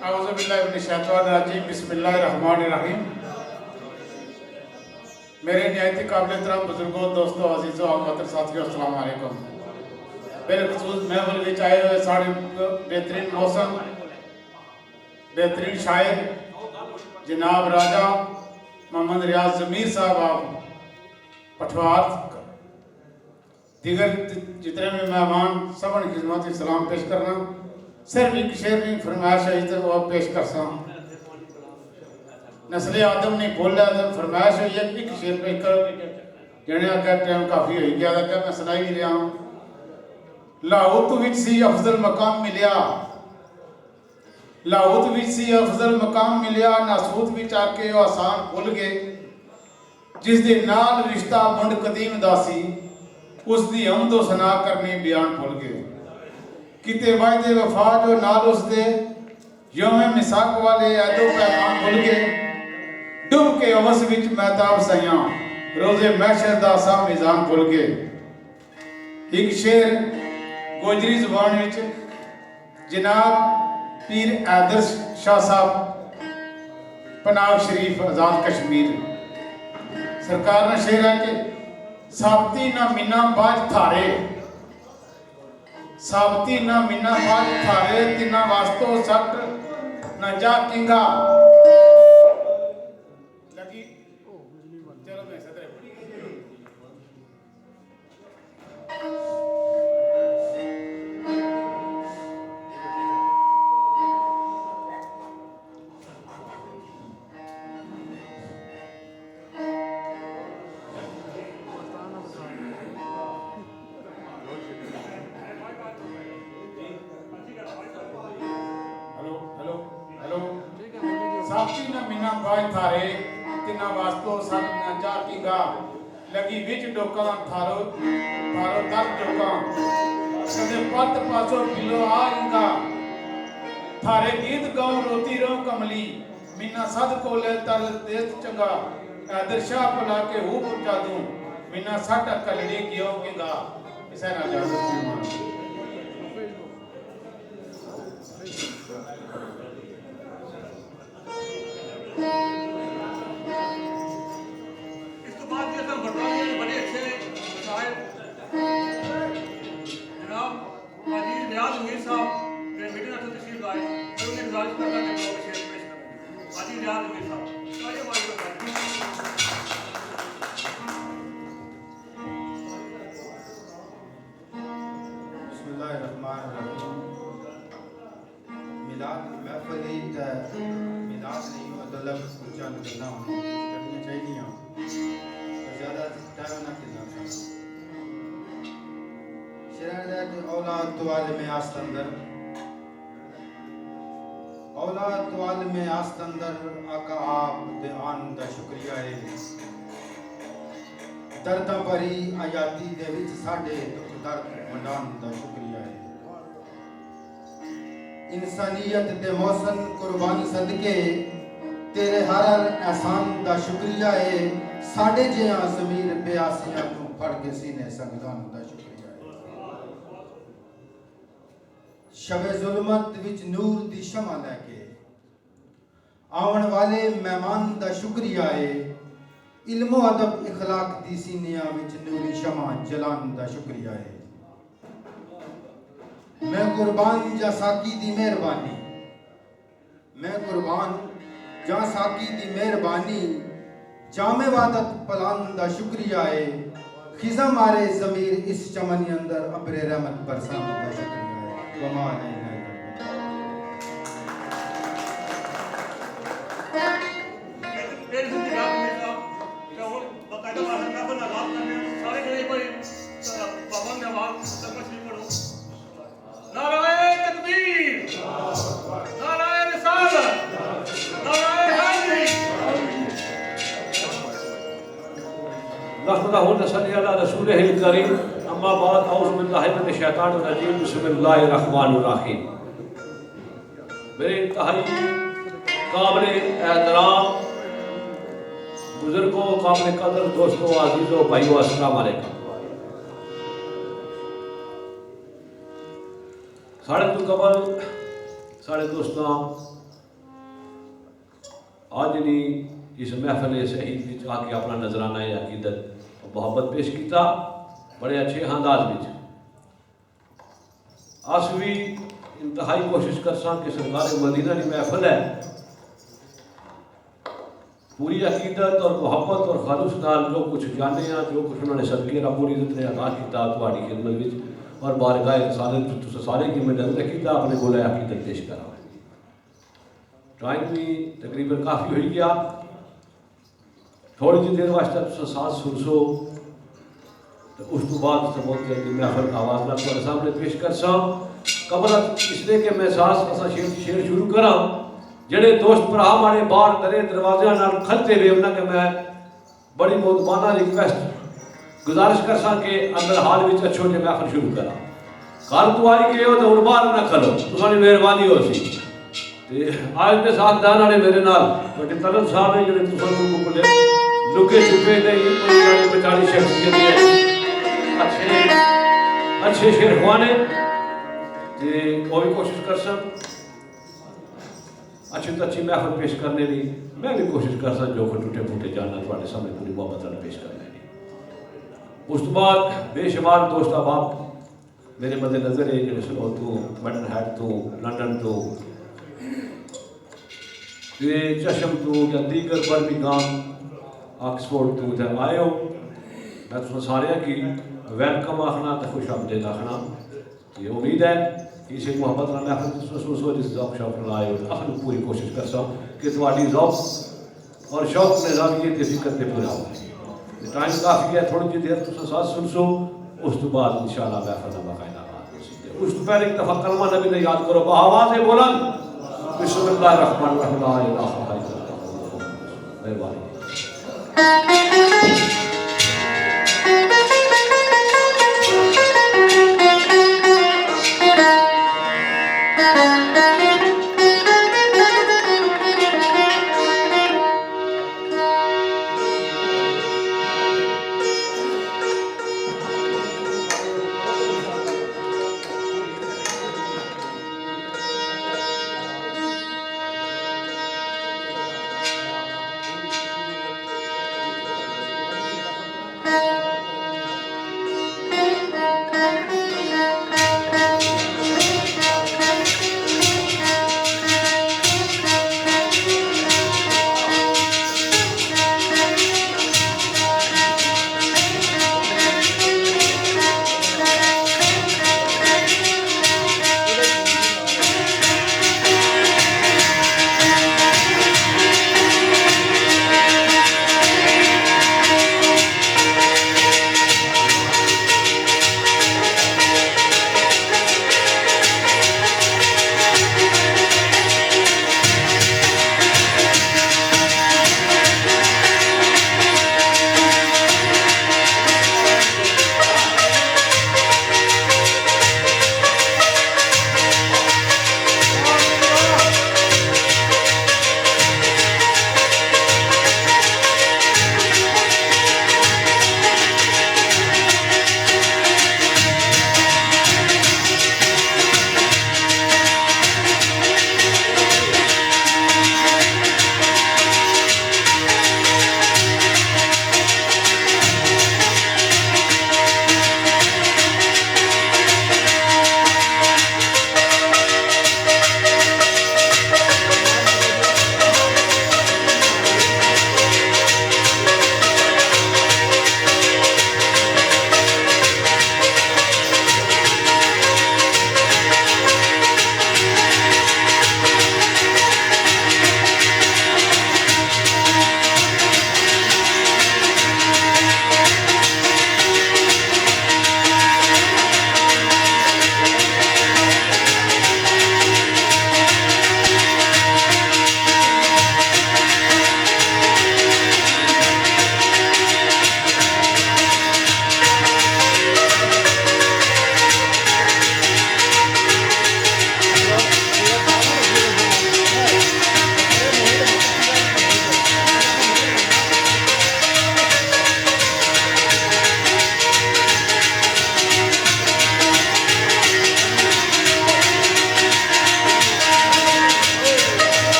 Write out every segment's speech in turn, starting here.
औज़ुबिल्लाहिमिनश्शैतानिर्रजीम बिस्मिल्लाहिर्रहमानिर्रहीम। मेरे निहायती काबिल एहतराम बुजुर्गों, दोस्तों, अजीज़ों और मोहतरम साथियों, अस्सलाम वालेकुम। बिलखसूस महफिल विच आए हुए साढ़े बेहतरीन मौसम, बेहतरीन शायर जनाब राजा मोहम्मद रियाज ज़मीर साहब आप पठवार, दीगर जितने भी मेहमान सबन खिदमत सलाम पेश करना। सिर्फ एक शेर नहीं फरमाइश है तो वह पेश कर सा नस्ले आदम ने बोला फरमाइश हुई है एक शेर पेश करो जने अगर टाइम काफ़ी हो गया था मैं सुनाई भी रहा हूँ। लाहौत विच सी अफजल मकाम मिलिया, लाहौत विच सी अफजल मकाम मिलिया, नासूत विच आके आसान भुल गए, जिस दे नाल रिश्ता मुंड कदीम दासी, उसकी हमदो सना करनी बयान भुल गए। किते वायदे वफा जो नाल उसदे योम मिसाक वाले ऐदो पैगाम भुल गए, डुब के अवस विच महताब सैया रोजे महशर दा सा मीज़ान भुल गए। एक शेर गोजरी जुबान विच जनाब पीर हैदर शाह साहब पनाह शरीफ आज़ाद कश्मीर सरकार ने शेर है कि साबती ना मीना बाज थारे, साबती ना मीना बाज थारे, तिना वास्तो सट ना जा किंगा लगी। चलो मैं सदर साबती ना मीना बाज थारे, तिना वास्तो सट ना जा किंगा लगी विच डोका थारो थारो दर डोका कदे पत पासो पिलो आएगा थारे गीत गाऊं रोती रो कमली मीना सद कोले तर देत चंगा हैदर शाह बुला के हूँ पुचा दूं मीना सट कलड़ी क्यों किंगा इसे ना जादू मिलाद महफिल मिलाद नहीं हो तो लफ्ज़ उच्चारण करना करनी चाहिए तो ज़्यादा टाइम ना किया शरारत औलाद तुआल में आस्तंदर औलाद तुआल में आस्तंदर आका आप देआन दा शुक्रिया है दर्द भरी आयाती दे विच साडे दुख दर्द वंडान दा शुक्रिया है इंसानियत दे मौसम कुर्बानी सदके तेरे हर एहसान दा शुक्रिया है साडे जिया ज़मीर प्यासियां तू फड़ के सीने संगदान दा शुक्रिया है शबे ज़ुल्मत विच नूर दी शमा लेके आवन वाले मेहमान दा शुक्रिया है इल्मो अदब इखलाक दी सीनिया विच नूरी शमा जलान दा शुक्रिया है मैं कुर्बान जा साकी दी मेहरबानी मैं कुर्बान जा साकी दी मेहरबानी जामे वादत पलान दा शुक्रिया है खिजा मारे ज़मीर इस चमन अंदर अब्रे रहमत बरसात दा शुक्रिया है वमा अम्मा बाद औज़ुबिल्लाहिमिनश्शैतानिर्रजीम बिस्मिल्लाहिर्रहमानिर्रहीम। मेरे इंतहाई काबिल एहतराम बुजुर्गों, काबिल कदर दोस्तों, अजीज़ों, भाइयों, अस्सलाम वालेकुम। साढ़े तो कबल साढ़े दोस्तों आज नहीं इस महफिल शहीद में आके अपना नजराना अकीदत और मोहब्बत पेश किया बड़े अच्छे अंदाज में। अस भी इंतहाई कोशिश कर कि सरकार मदीना की महफिल है पूरी अकीदत और मोहब्बत और खालूस नाल जो कुछ जाने जो कुछ उन्होंने सदके रब्बुल इज़्ज़त ने अता किया तुम्हारी खिदमत में और बारगाह रिसालत सारे की मैं नजर किया अपने गोला अकीदत पेश करा। टाइम भी तकरीबन काफ़ी हो गया, थोड़ी जी देर वास्ते तुम साथ सुन सो तो उस तो बाद महफिल का आवाज़ ना तुम्हारे सामने पेश कर सा कबल इसलिए कि मैं सास असा शेर शुरू करा जेड़े दोस्त भरा हमारे बाहर दरे दरवाजे नाल खलते हुए उन्हें कि मैं बड़ी मोहबाना रिक्वेस्ट गुजारिश कर सा कि अंदर हाल में अच्छो जे महफिल शुरू करा घर तो आई गए हो तो उन बाहर ना खलो तुम्हारी मेहरबानी हो सी आज के साथ दान वाले मेरे नाल बड़े तरन साहब है जेड़े तुसां को लुके छुपे नहीं बेचारी शख्सियत है अच्छे शेर खुआने वो भी कोशिश कर सक अच्छी तो अच्छी महफिल पेश करने की मैं भी कोशिश कर सकता जो टूटे फूटे जाना थोड़े सामने पूरी मोहब्बत पेश करने की। उस तो बाद बेशुमार दोस्त अहबाब मेरे मद्दे नज़र है जो सुनो तू मटन हैड तू लंदन तू चशम तू या दीगर बर्मिंघम ऑक्सफोर्ड तू आए हो मैं तुम सारे की वेलकम आखना तो खुश आमदेद आखना। ये उम्मीद है कि इसे मोहब्बत ना महफिल जिस ज़ौक़ शौक़ ना आए आखिर पूरी कोशिश कर सकूँ कि तुम्हारी ज़ौक़ और शौक़ में रावियत फिक्र से पूरा हो। टाइम काफ़ी है, थोड़ी जी देर तुम साथ सुन सो उस तो बाद इंशाअल्लाह महफिल बाकायदा उस तो पहले एक दफ़ा कलमा नबी ने याद करो आवाज़ बुलंद बिस्मिल्लाहिर्रहमानिर्रहीम। मेहरबानी।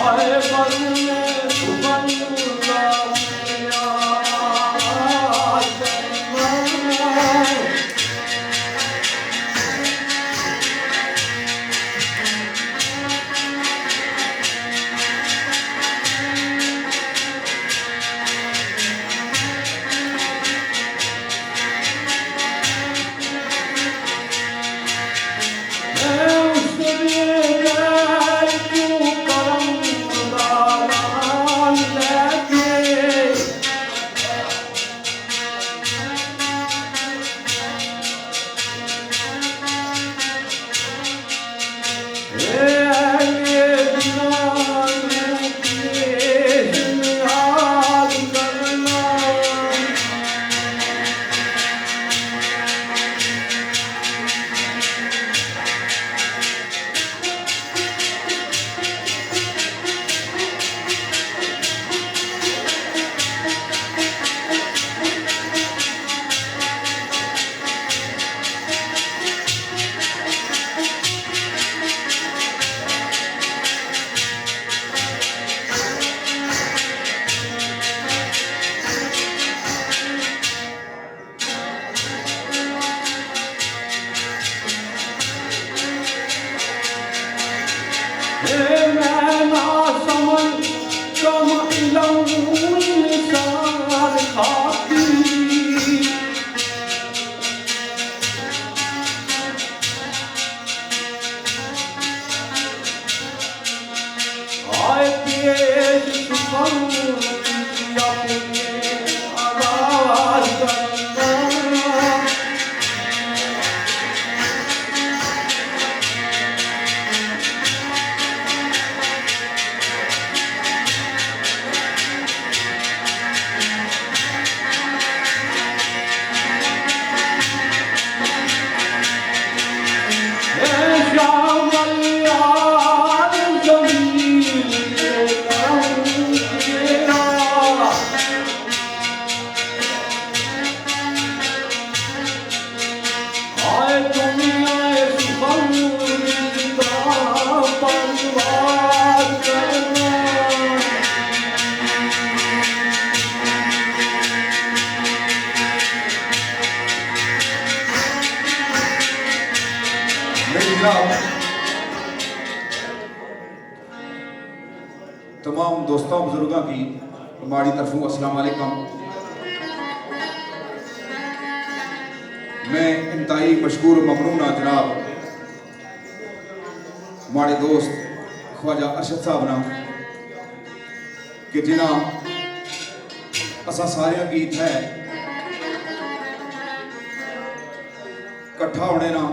आए बन में सुबन लाया तमाम दोस्तों बुजुर्गों की हमारी तरफों अस्सलाम वालेकुम। मैं इंतहाई मशकूर ममनून जनाब हमारे दोस्त ख्वाजा अरशद साहब ना कि जिन्हें असा सारे गीत है कट्ठा होने ना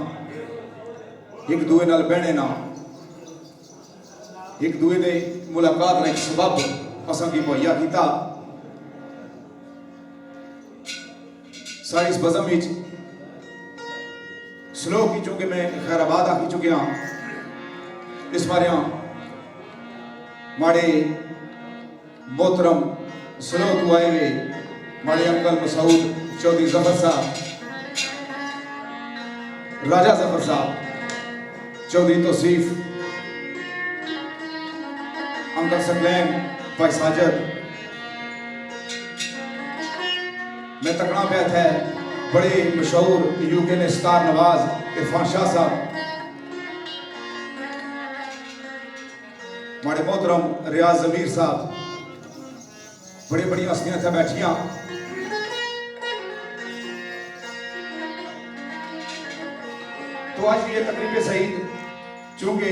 एक दूए नाल बहने ना एक दूए ने मुलाकात का एक सबब असा की मुहैया किया। सारी इस बज़म विच स्लो की चूंकि मैं खैराबाद आखी चुके हाँ इस बारे माड़े मोहतरम स्लो को आए हुए माड़े अंकल मसूद चौधरी जफर साहब, राजा जफर साहब, चौधरी तौसीफ, अंकल सकलैन, भाई साजद, मैं तकड़ा पे था बड़े मशहूर यूके ने स्टार नवाज इरफान शाह साहब, हमारे मोहतरम रियाज जमीर साहब, बड़ी बड़ी हस्तियां थे बैठिया। तो आज ये तकरीब सईद चूंकि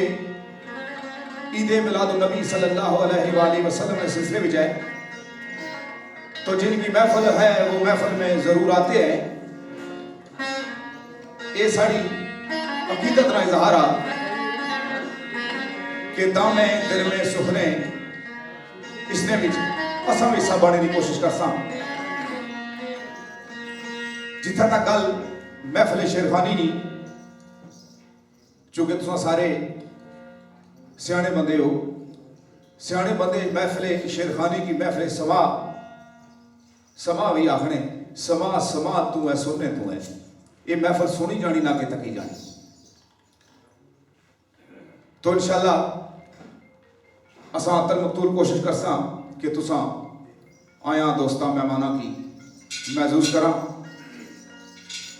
ईद मिलाद नबी सल्लल्लाहु अलैहि वसल्लम के सिलसिले में जाए तो जिनकी महफिल है वो महफिल में जरूर आते हैं। ये साड़ी अकीदत ना इजहार कि दामे दिल में सुखने इसने भी असम हिस्सा बनने की कोशिश करसा। जिथा तक गल महफिल शेरखानी नहीं चूंकि तुम सारे सियाने बंदे हो, सियाने बंदे महफिल शेरखानी की महफिल समा समा भी आखने समा समा तू है सुनने तू है, ये महफिल सुनी जानी ना कि तकी जानी। तो इंशाल्लाह असां अतल मकतूल कोशिश करसां कि तुसां आया दोस्तां मेहमाना की महसूस करा।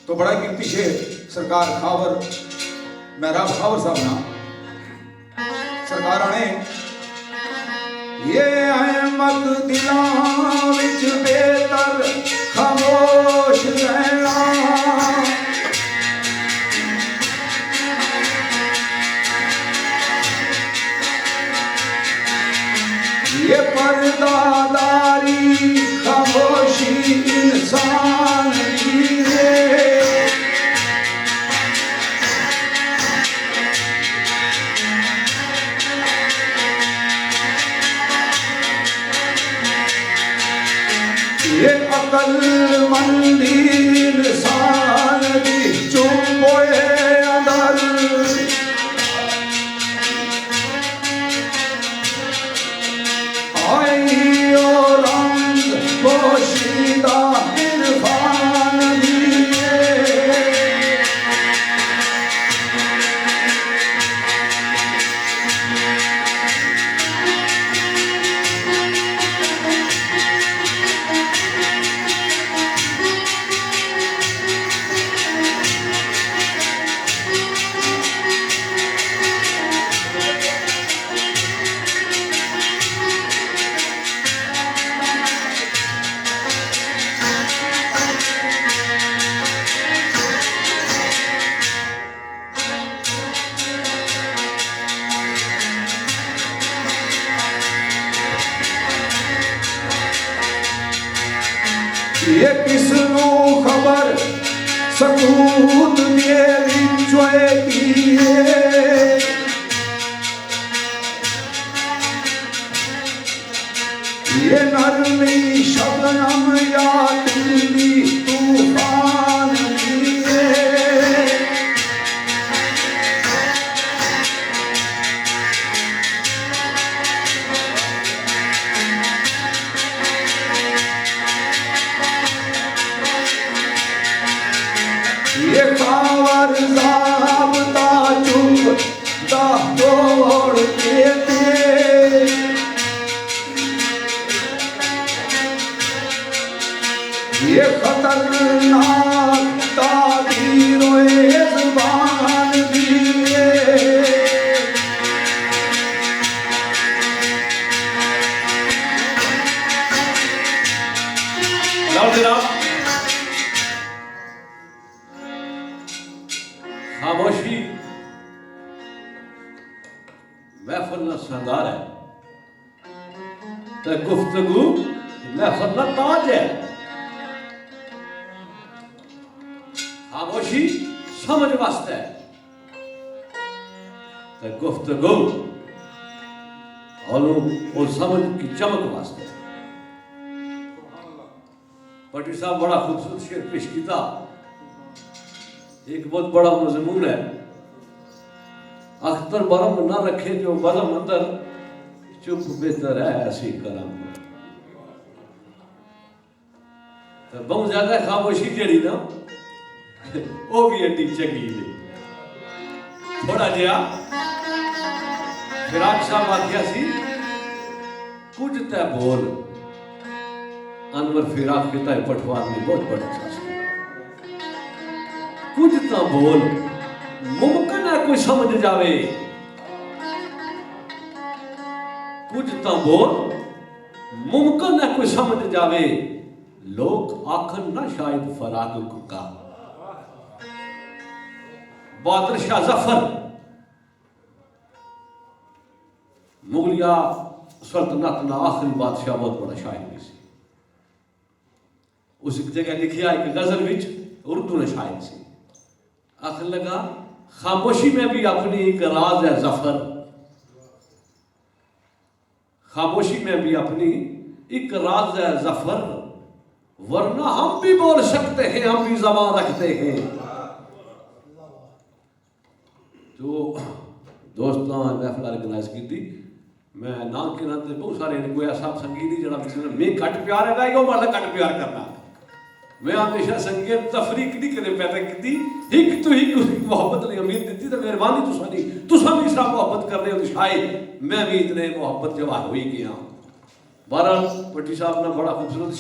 तो बड़ा कीमती शेर सरकार खावर महराब खावर साहब ना सरकार आने ये अहमद दिलां विच बेहतर खामोश रहना ये पर्दादारी खामोशी इंसान की है। ये अकलमंदी इंसान की चुंबोए अंदर आइयो रंग पोशीदा इरफान दिए। ये किसनू खबर सकूत मेरी चोए की ये नरमी शबनम या ठंडी तूफान दिए। ये कावर ज़ाब्ता चुप दा तोड़ देते। ये खतरनाक ताबीरों ज़ुबान दिए। खामोशी महफिल ना सरदार है तो गुफ्तगू महफिल ना ताज है। खामोशी समझ वास्ते है तो गुफ्तगू और समझ की चमक वास्ते है। पटरी साहब बड़ा खूबसूरत शेर पेश किया। एक बहुत बड़ा मजमून है अख्तर बरम न रखे जो बरम अंदर चुप बेहतर है ऐसी करम। तो बहुत ज्यादा खामोशी जड़ी ना वो भी एडी चंगी ने थोड़ा जिहा फिराक साहब आख्या सी कुछ तै बोल अनवर फिराक के तय पठवान में बहुत बड़ा सा कुछ तो बोल मुमकिन है कोई समझ जावे। कुछ तो बोल मुमकिन है कोई समझ जावे। लोग आखन ना शायद फराग का बहादुर शाह जफर मुगलिया सल्तनत ना आखिरी बादशाह बहुत बड़ा शायर भी सी। उस जगह लिखिया एक गजल विच उर्दू ने शायर सी आखिर लगा खामोशी में भी अपनी एक राज है जफर। खामोशी में भी अपनी एक राज है जफर वरना हम भी बोल सकते हैं हम भी ज़बान रखते हैं। तो दोस्तों महफिल ऑर्गेनाइज की थी मैं नाम के नाते बहुत सारे कोई ऐसा संगीत ही जरा मैं घट प्यार है वो मतलब घट प्यार करना मैं हमेशा संगीत तफरीक नहीं कदे पैदा की हिक तो हिक मोहब्बत ने अमीर दी तो मेहरबानी तुसा भी इस मोहब्बत करने हो शायद मैं भी इतने मोहब्बत जवाब हुई गया। बहरहाल भट्टी साहब ने बड़ा खूबसूरत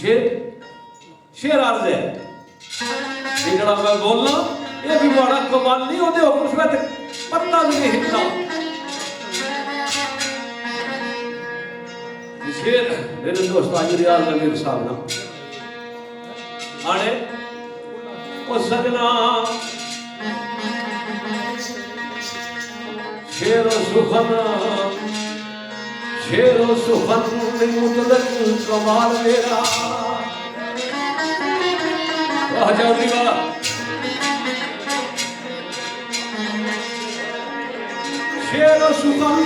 शेर अर्ज है ये जरा मैं बोलना ये भी बड़ा कमाल नहीं होते हुक्म से पत्ता भी नहीं हिलना। शेर मेरे दोस्त आज रियाज अमीर साहब ना आने ओ सजना शेरो सुखन मुतलक कमाल मेरा आ जाओ दीवा शेरो सुखन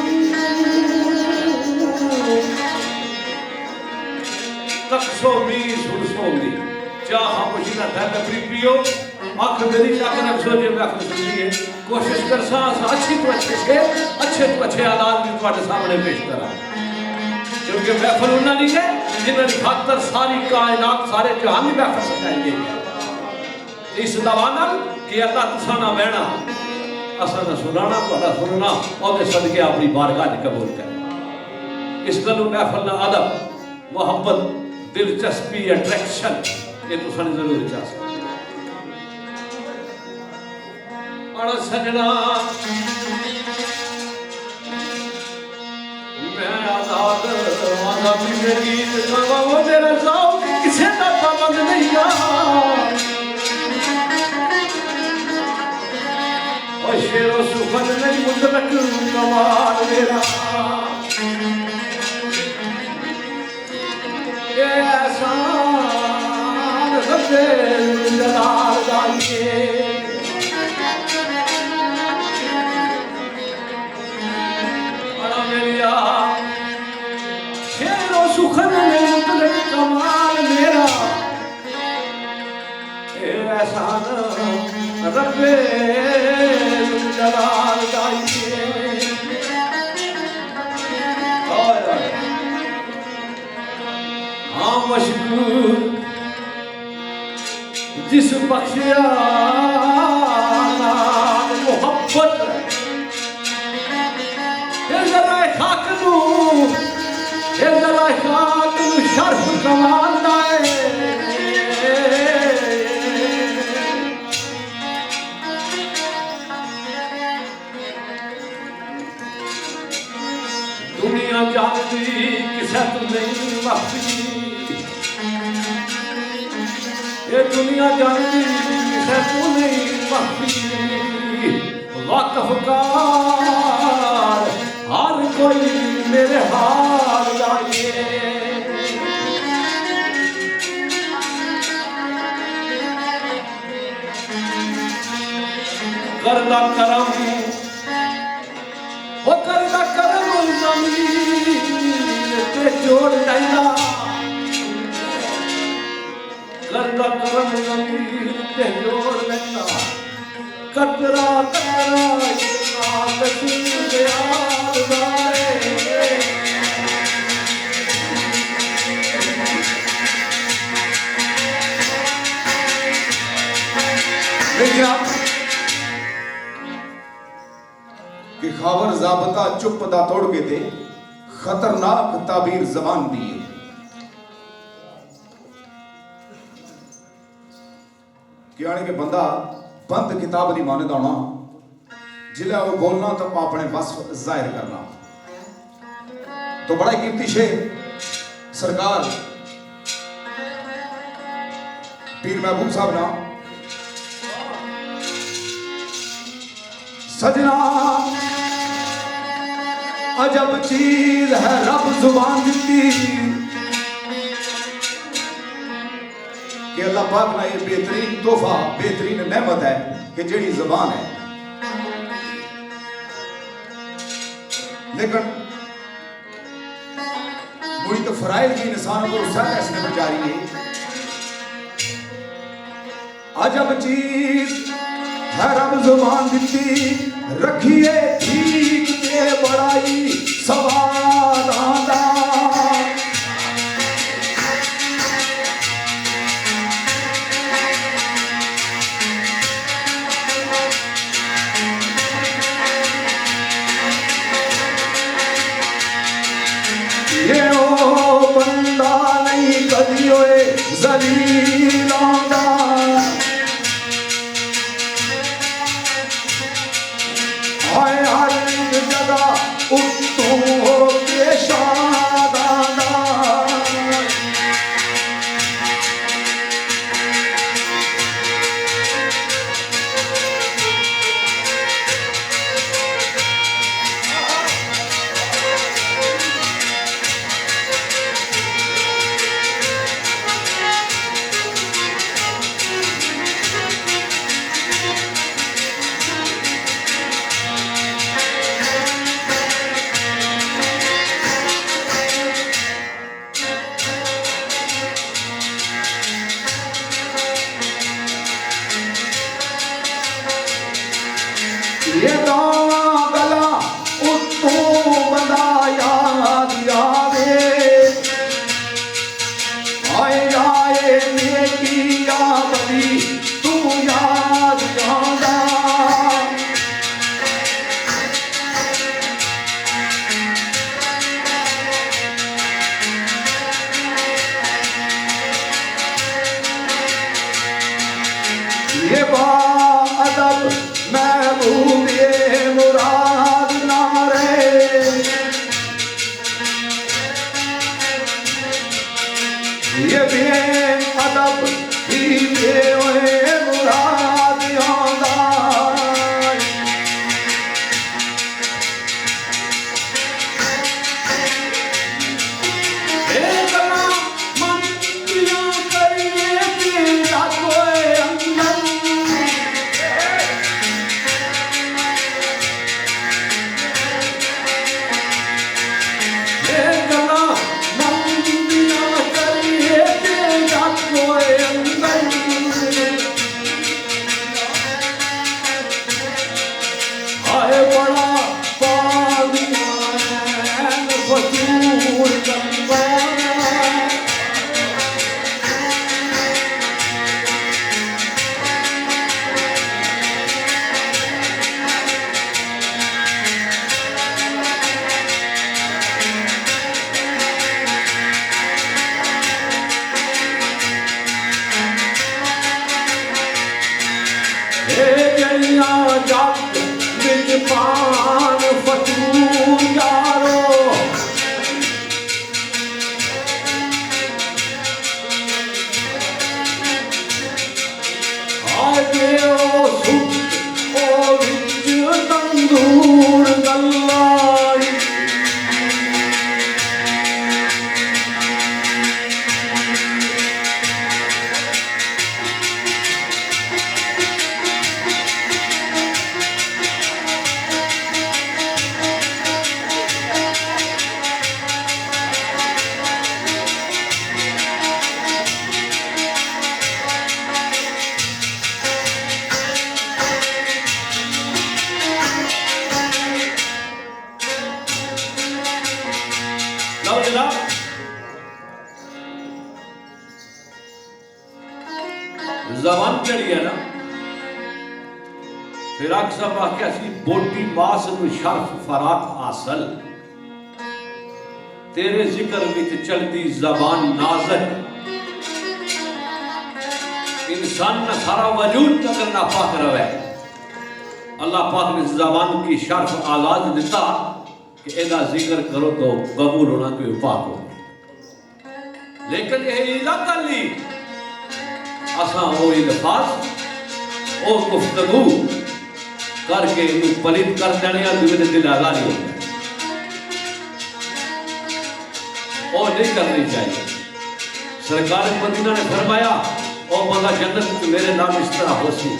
तक सोमी सुरसोमी चाह खामोशी ना था कपरी पियो आँख मेरी चाकर अफसोस ये मैं आँख सुनी है कोशिश कर सांस अच्छे तो अच्छे आलात भी तुम्हारे सामने पेश करा क्योंकि महफिल उन्ना नहीं है जिन्होंने खातर सारी कायनात सारे जहान में महफिल सजाएंगे इस दवानल कि अल्लाह तुसा ना बहना असा ना सुनाना तुहाडा सुनना और सदके अपनी बारगाह कबूल कर इस गल महफिल ना अदब मोहब्बत दिलचस्पी अट्रैक्शन ये तुसा ने जरूर चाह और सजना मैं आजाद आजादी में गीत गावा वो मेरा जाओ किसे का पाबंद नहीं और शेरो सुखन नहीं मुतलक कमाल मेरा ये एहसान रब्बे जलाल दाइए शेरो सुखन मुतलक कमाल मेरा एहसान रब्बे जलाल दाइए हाँ मशहूर जिस बख्शिया मोहब्बत शर्फ कमाल दाए दुनिया जानती किसे तू नहीं मखफी ये दुनिया जानती किसे तू नहीं मखफी वाकफकार हर कोई मेरे हाल जाइए करदा करम वो करदा करम ज़मीन पे जोड़ डाला करदा करम ज़मीन पे जोड़ डाला कतरा कतरा इतना कसूर याद जाए कि खावर जाबता चुप दा तोड़ के दे खतरनाक ताबीर जबान दिए कि आने के बंदा बंद किताब नहीं माने होना जिला वो बोलना तो अपने बस जाहिर करना तो बड़ा कीमती शेर सरकार पीर महबूब साहब ना सजना अजब चीज है रब जुबान दी कि अल्लाह पाक ना ये बेहतरीन तोहफा बेहतरीन नेमत है कि जेड़ी जुबान है लेकिन बुरी तो फराइज की इंसान को उसका ऐसे में जारी है अजब चीज है रब जुबान दी रखिए ठीक के बड़ाई सवाल आंदा उत्तों के शादाना ये दावा गला उत्तों बंदा याद आवे आए आए नेकी या बदी तू याद आंदा ये बाअदब महबूबे मुराद ना रहे ये बेअदब ही बेओए मुराद आंदा ए गला मन किया करिए तेरा कोई अंदर जग विच पान फतूर यारो आगे ओ सुख ओ विच तंदूर गल्लाई जबान जड़ी है ना फिर अक्सर आख्या सी बोटी मास नु शर्फ फरात हासिल तेरे जिक्र विच चलती जबान नाज़क इंसान का सारा वजूद अगर नापाक रहे अल्लाह पाक ने जबान की शर्फ आलाज दिता कि एदा जिक्र करो तो कबूल होना कोई पाक हो लेकिन यह इला कर ली असा वो इल्फाज वो गुफ्तगू करके इन्हें पलित कर देने मेरे दिल आज़ादी हो जाए और नहीं करनी चाहिए। सरकार मदीना ने फरमाया और बंदा जन्नत में मेरे नाम इस तरह हो सी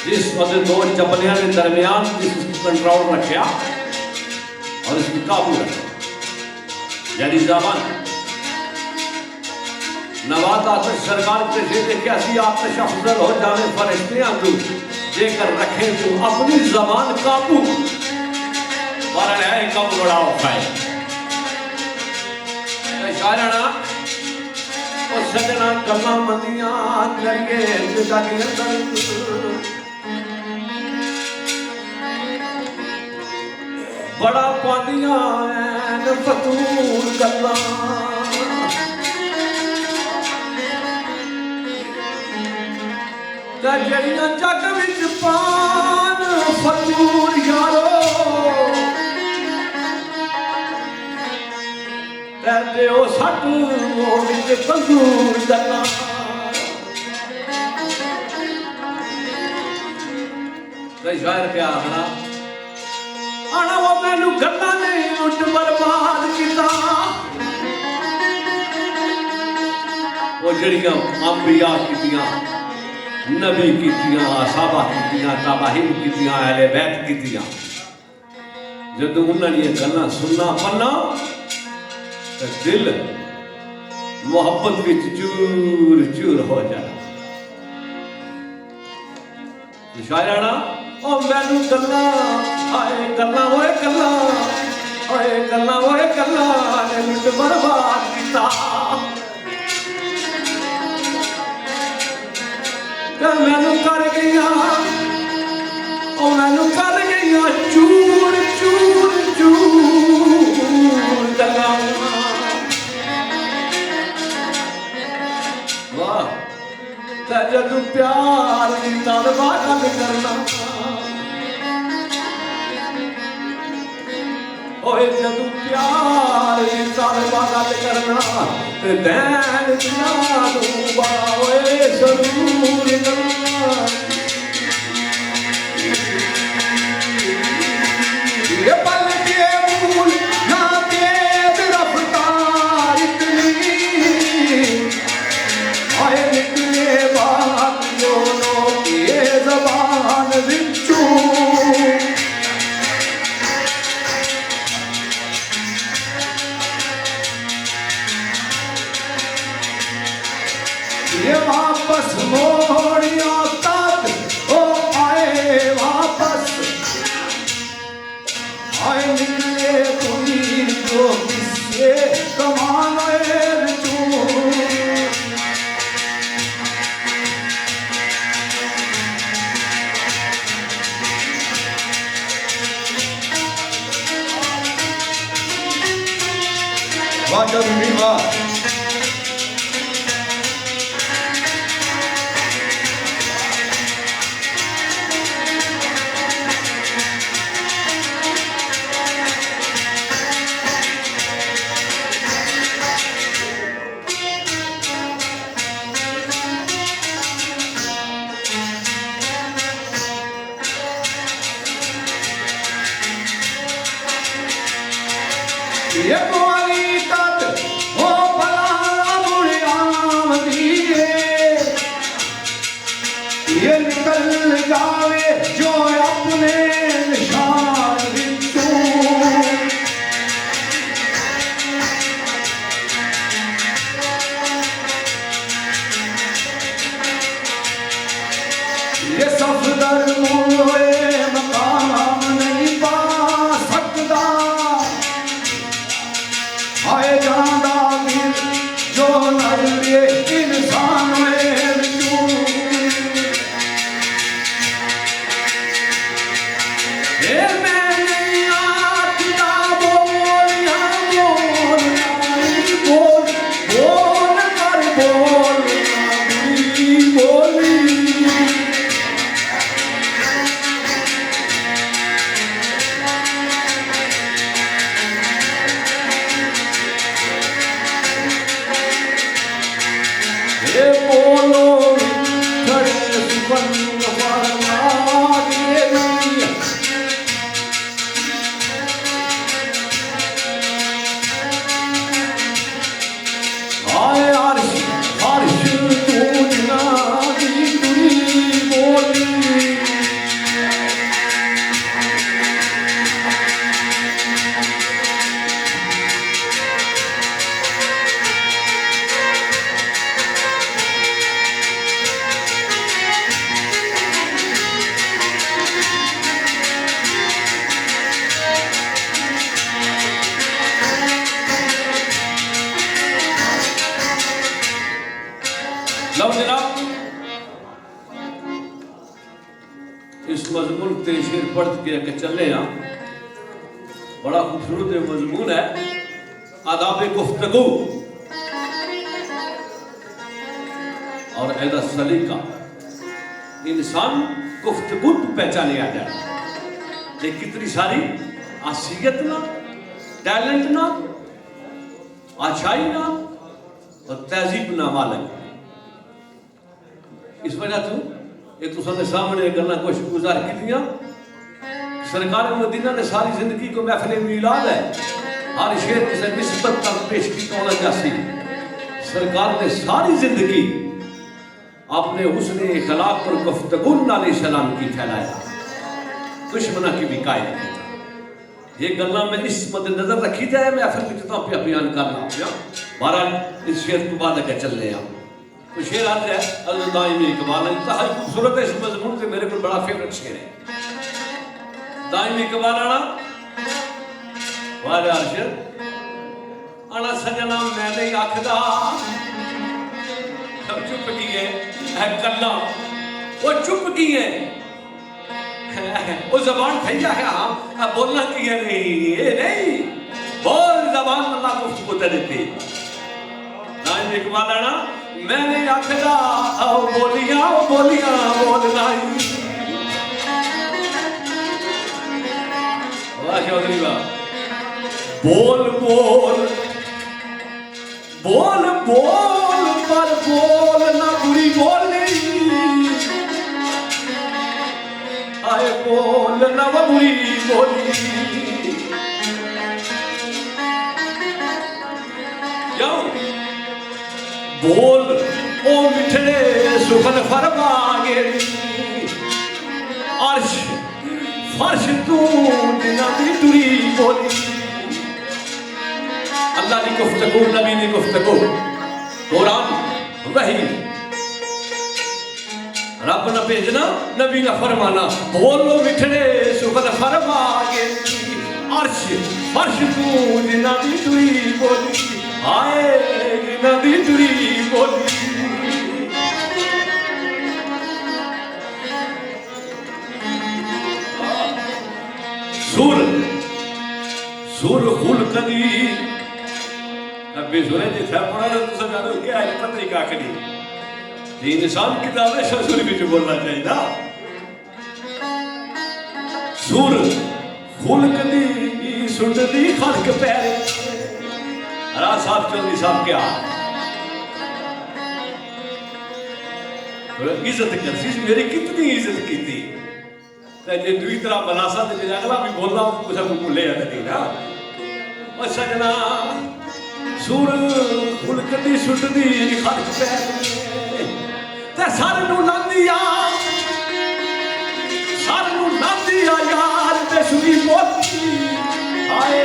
जिस वजह दो चपलियां के दरमियान जिसकी कंट्रोल रखा और इसकी काबू रखा यानी जबान नवाज आतश सरकार के से देखे असी आतश अफजल हो जाने फरिश्ते अंदू जेकर रखे तो अपनी जबान काबू और है कब बड़ा औखा है शायराना और सजना कमा मंदियां करिए जिदा के अंदर बड़ा पादियां ऐन फतूर गल्ला जड़ियां जग विच पान फतूर यारो सट विच तंदूर दला ते शायर क्या आखना आना वो मैनू गल्लां ने उठ बर्बाद किता वो जड़ियां अंबिया कीतियां नबी कीतियां साहबा कीतियां ताबाहिन कीतियां अहले बैत कीतियां जदों उन्हां दी गल्लां सुनना पन्ना ते दिल मोहब्बत विच चूर चूर हो जाना शायराना ओ मैनू गल्लां आए गल्लां ओए गल्लां ओए गल्लां ओए गल्लां ने लुट बर्बाद कीता ते मैनू कर गईयां ओ मैनू कर गईयां चूर चूर चूर गल्लां वाह ते जदों प्यार दी तलवा गल करना ओए जदों प्यार दी तलवा गल करना ते दैन दियां दूबा ओए जरूर करना ये पल के मूल ना तेज रफ्तार इतनी आए निकले बात दोनों के ज़बान विचू ये वापस मोड़िया तक ओ आए वापस आए निकले कोई जो किससे कमाने चू वाह वाह ये बोली तक हो भला बुढ़ियाम दिए ये निकल जावे जो अपने निशान बिंदु ये सफदर मोए मकाम नहीं पा सकता आए जांदा दिल जो नजरे इंसान में तू ये मैंने आखिरा बोलिया बोल बोल कर बोली बोलो खड़े सुबंग फरमा दिए आए अर्श अर्श तूना दी तुरी बोली लो जनाब इस मजमून ते शेर पढ़ के चले हैं बड़ा खूबसूरत मजमून है आदाब गुफ्तगू और ऐदा सलीका इंसान गुफ्तगू पहचाने आ जाए ये कितनी सारी आसियत ना टैलेंट ना अच्छाई ना और तहजीब ना मालक। इस वजह तो ये तुसाने सामने गल्ला कुछ गुजार की दिया। सरकार मदीना ने सारी जिंदगी को महफिल मिलाद है हर शेर से निस्बत तक पेश की होना जासी। सरकार ने सारी जिंदगी अपने हुस्न अखलाक पर गुफ्तगू नाले सलाम की फैलाया, दुश्मना की भी कायद की। ये गल्ला में इस मद्देनजर रखी जाए महफिल में जितना पे बयान करना पिया। बहरहाल इस शेर को बाद अगर चल रहे हैं तो शेर आता है दाइमी इकबाल। इंतहाई खूबसूरत है इस मजमून से, मेरे को बड़ा फेवरेट शेर है दाइमी इकबाल आना वाले अर्शद आना सजना मैं नहीं आखदा सब चुप की है कल्ला वो चुप की है वो जबान फैया है हाँ अब बोलना की है नहीं ये नहीं बोल जबान अल्लाह को देते दाइमी इकबाल आना मैं नहीं आखदा बोलिया बोलना ही चौधरी वाह बोल बोल बोल बोल पर बोल ना बुरी बोली आए बोल ना बुरी बोली जाओ बोल ओ मिठड़े सुखन फरमागे अर्श फर्श तू नबी तुरी बोली। अल्लाह की गुफ्तगू नबी की गुफ्तगू कुरान वही रब न भेजना नबी न फरमाना बोलो मिठड़े सुखन फरमागे अर्श फर्श तू नबी तुरी बोली आए नबी तुरी बोली। सुर खुल कदी अबे सुने जी था पढ़ा तो सब जानो क्या है पता ही का कदी ये इंसान किताब है सुर भी बोलना चाहिए ना। सुर खुल कदी सुनदी खलक पैर रा साहब चौधरी साहब क्या इज्जत करसी मेरी कितनी इज्जत की थी जे दूसरी तरह बनासा ते जे अगला भी बोलना कुछ भूले नहीं ना। और सजना सुर खुलकदी सुटदी खलक पैर ते सर नू लांदिया यार बेसुरी बोली आए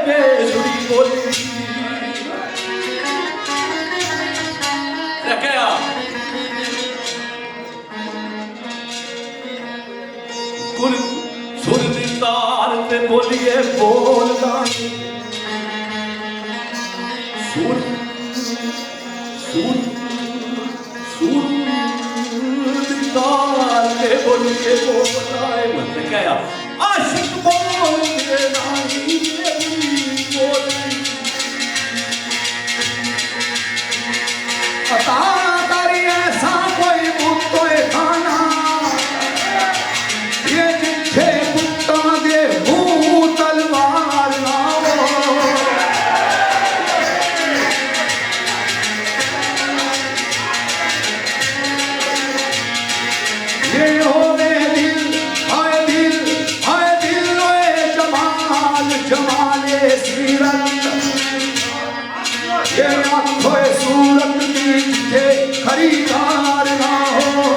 बेसुरी बोली क्या सुर दी तार पे बोलिए बोलना सुर सुर सुर दी तार पे बोलिए बोलना मत क्या आशिक बोलते नहीं बोली अता तारी ऐसा कोई मुक्तो खाना सूरत की खरीदार ना हो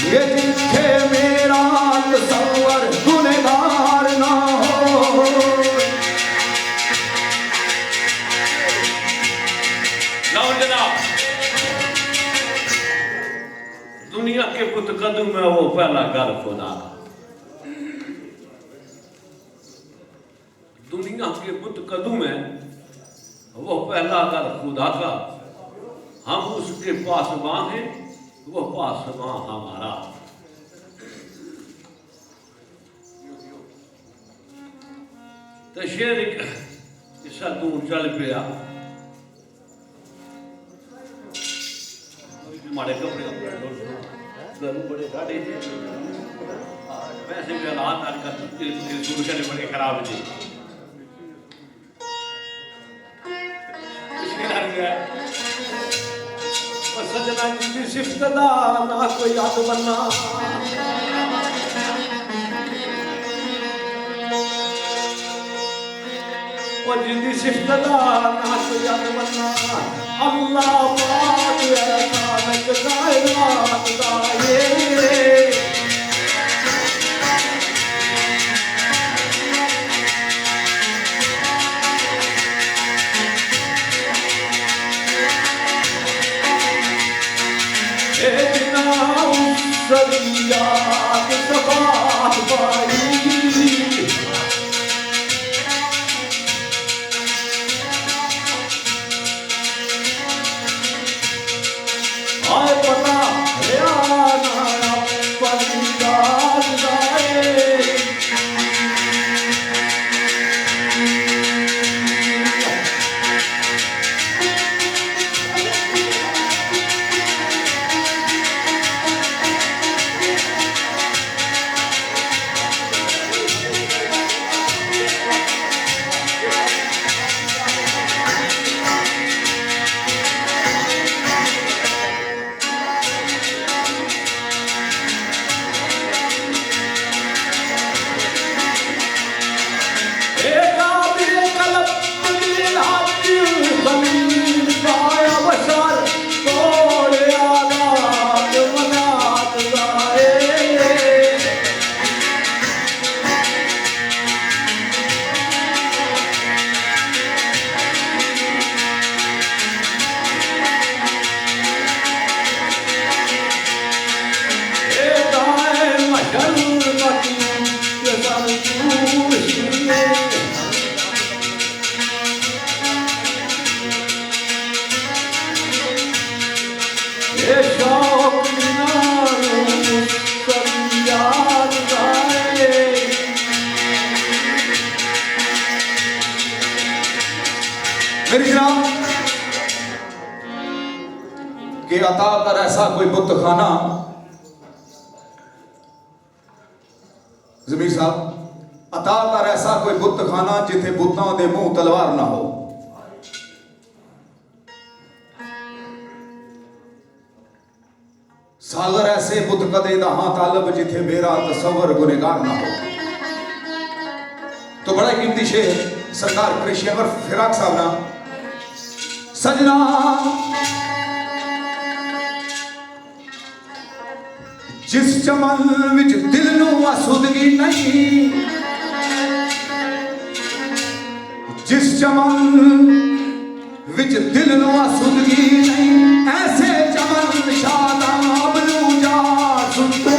ये जिथे मेरा तसव्वुर गुनहगार ना हो। लाओ जनाब, दुनिया के पुत कदम में वो पहला घर खुदा का। दुनिया के पुत कदम में वो पहला घर खुदा का। हम उसके पासबां हैं, वो पासबां हमारा। तो शेर इसा दूर चल पिया, हमारे कपड़े गरम बड़े गाढ़े थे, वैसे भी हालात आजकल बड़े खराब थे। सजना की सिफ्तदा ना कोई याद बनना, और जिंदी सिफ्तदा ना कोई याद बनना। अल्लाह पाक है खालिक कायनात दा ये। सरियात सबात पाई, आए पता हरियाणा पंजाब जाए। मेरी जनाब कि अता कर ऐसा कोई बुत खाना, जमीर साहब अता कर ऐसा कोई बुत खाना जिथे बुतां दे मुंह तलवार ना हो। सागर ऐसे बुत कदे दा हां तालब जिथे मेरा तसव्वुर गुनहगार ना हो। तो बड़ा कीमती शेर सरकार क्रिश्चियन फिराक साहब ना, सजना जिस चमन विच दिल नू आसुदगी नहीं, जिस चमन विच दिल नू आसुदगी नहीं, ऐसे चमन शादाब नू जा सुतो।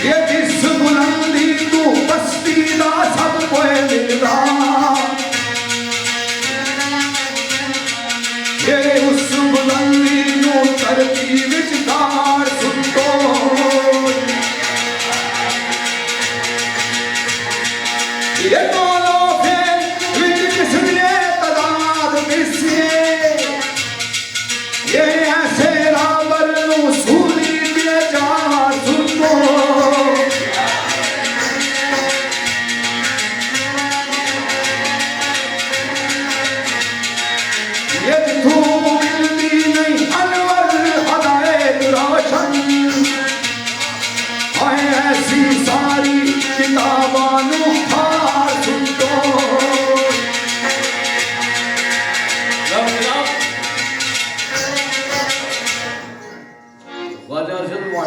ये जिस बुलंदी तू बस्ती दा सब कोई मिलदा, ये उस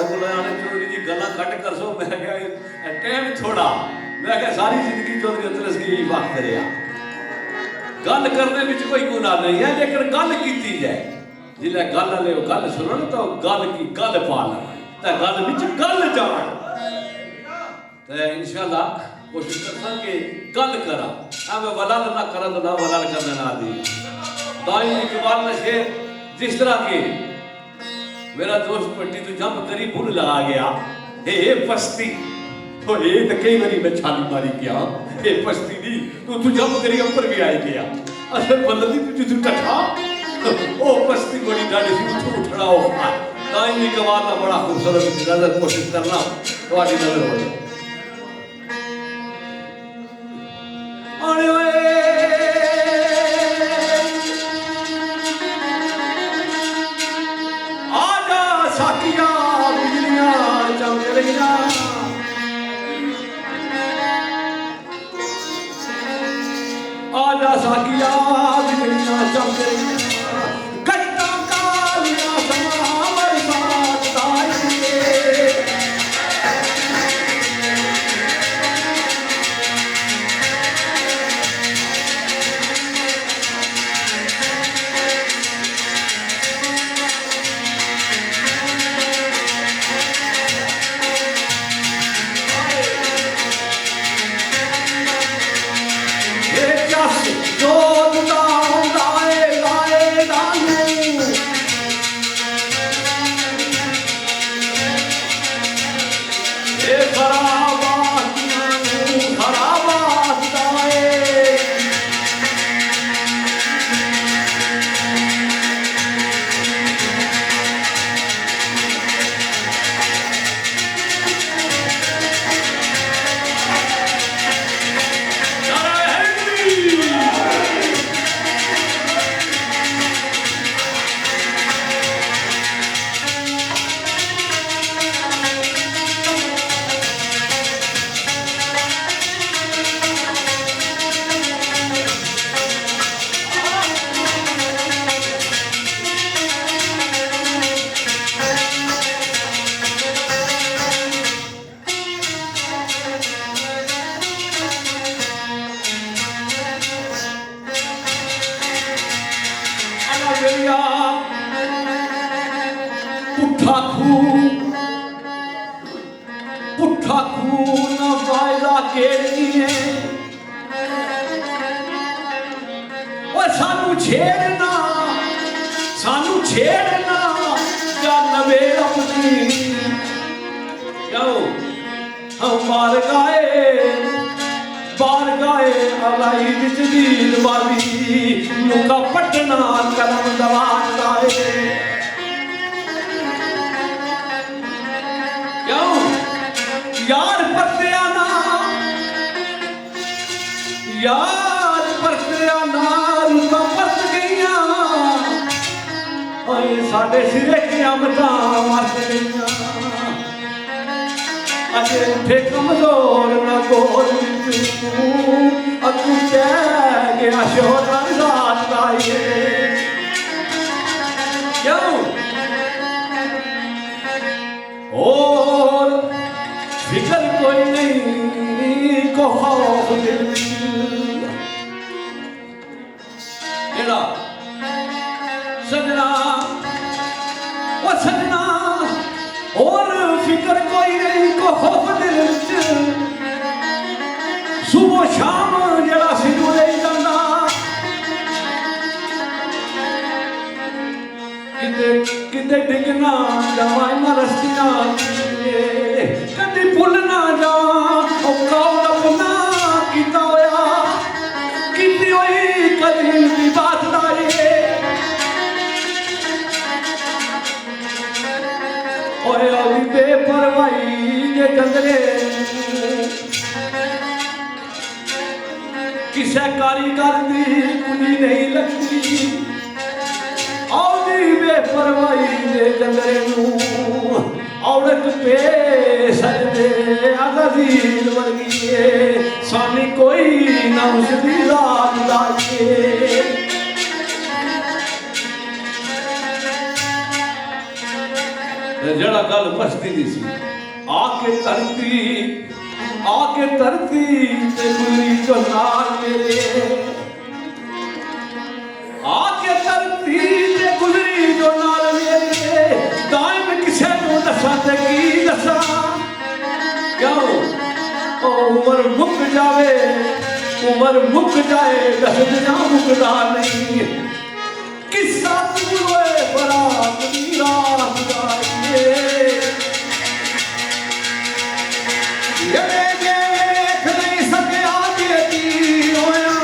ਤੁਹਾਡੇ ਕੋਲ ਆਣੇ ਚੌਧਰੀ ਜੀ ਗੱਲਾਂ ਕੱਟ ਕਰ ਸੋ ਮੈਂ ਕਿਹਾ ਟਾਈਮ ਥੋੜਾ ਮੈਂ ਕਿਹਾ ਸਾਰੀ ਜ਼ਿੰਦਗੀ ਚੌਧਰੀ ਅੰਤਰਸ ਕੀ ਵਕਤ ਰਿਹਾ ਗੱਲ ਕਰਨੇ ਵਿੱਚ ਕੋਈ ਗੁਨਾਹ ਨਹੀਂ ਹੈ ਲੇਕਿਨ ਗੱਲ ਕੀਤੀ ਜਾਏ ਜਿਲੇ ਗੱਲ ਵਾਲੇ ਉਹ ਗੱਲ ਸੁਣਨ ਤਾਂ ਗੱਲ ਕੀ ਗੱਲ ਪਾ ਲਵਾਂ ਤਾਂ ਗੱਲ ਵਿੱਚ ਗੱਲ ਜਾਣ ਤੇ ਇਨਸ਼ਾਅੱਲਾ कोशिश करता कि गल करा मैं वलाल ना करा तो ना वलाल करना ना दी दाई इकबाल ने शेर जिस तरह के मेरा दोस्त पट्टी तो जंप करी भूल लगा गया हे पस्ती तो ये तो कई बारी मैं छाली मारी गया हे पस्ती दी तू जंप करी ऊपर भी आई गया असल बल्लदी तू टठा ओ पस्ती बड़ी डाडी सी उठड़ा हो दाई इकबाल का बड़ा खूबसूरत नजर कोशिश करना तुम्हारी नजर हो जाए आजा साकिया बिजलियां चमक रहिया आजा साकिया बिजलियां चमक रहिया कट्टा कालिया समा बरसात ताई पुट्ठा खून वायदा केड़िए और सानू छेड़ना क्या नवे अपनी क्यों हम बार गाए अलाई विच दीन वाली मुका पटना कलम दवान गाए यार परतिया ना रूपा परत गईया ओए साडे सिरे क़यामतां मर गईया अजे उठे कमजोर ना गोल विचू अतू कह गया शोहरा रात लाइए क्यों और फिक्र कोई नहीं को खौफ दिल एड़ा सजना ओ सजना और फिक्र कोई नहीं को खौफ दिल सुबह शाम जड़ा सिरू ले जांदा किते डिगना जवाना रस्तियां कदी भुल ना जा कौल अपना कीता होया कीती होई कदी दी बात लाए ओए अभी बेपरवाही जे जंगले किसे कारीगर दी कुली नहीं लगती औदी बेपरवाही जे जंगले नू औरत पे सजदे अज़ीज़ वर्गी सानी कोई ना उसदी रात लाए जड़ा गल बसती नहीं सी आके धरती ते गुजरी जो नाल मेरे आके धरती ते गुजरी जो नाल मेरे दाइम किसे को दसा ते की दसा क्यों ओ उम्र मुक जाए दस दिना मुकदा नहीं किस्सा तुए बरात दी रात गाए ये देख नहीं सकिया की होया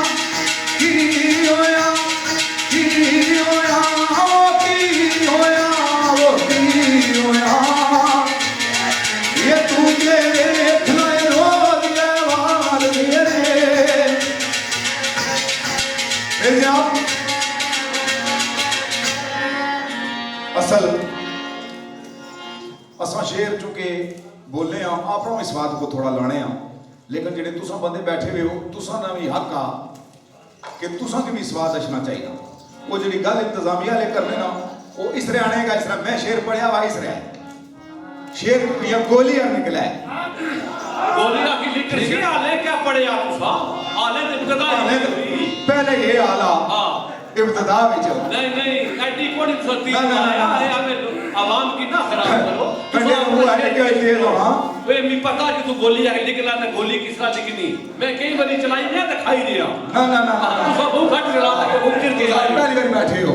ये तू देख नहीं रो दिया वाल मेरे असल असा शेर चुके बोले अपना इस बात को थोड़ा लाने लेकिन जेडे तुसा बंदे बैठे हुए हो तुसा ना भी हक आ कि तुसा के भी स्वाद दसना चाहिए वो जी गल इंतजामिया ले करने ना वो इस तरह आनेगा इस तरह मैं शेर पढ़िया वा इस तरह शेर या गोलियां निकला है गोलियां की लिख रही है आले क्या पढ़िया तुसा आले ते इब्तदा पहले ये आला हां इब्तदा में चल नहीं एडी कोड़ी सती आया हमें आवाम की ना खराब करो कंडे वो है कि ये हां वे मी पता कि तू गोली आके निकला ना गोली किस तरह लिखनी मैं कई बारी चलाई ना दिखाई दिया ना तू सब बहुत घट चला के मुमकिन के पहली बार बैठे हो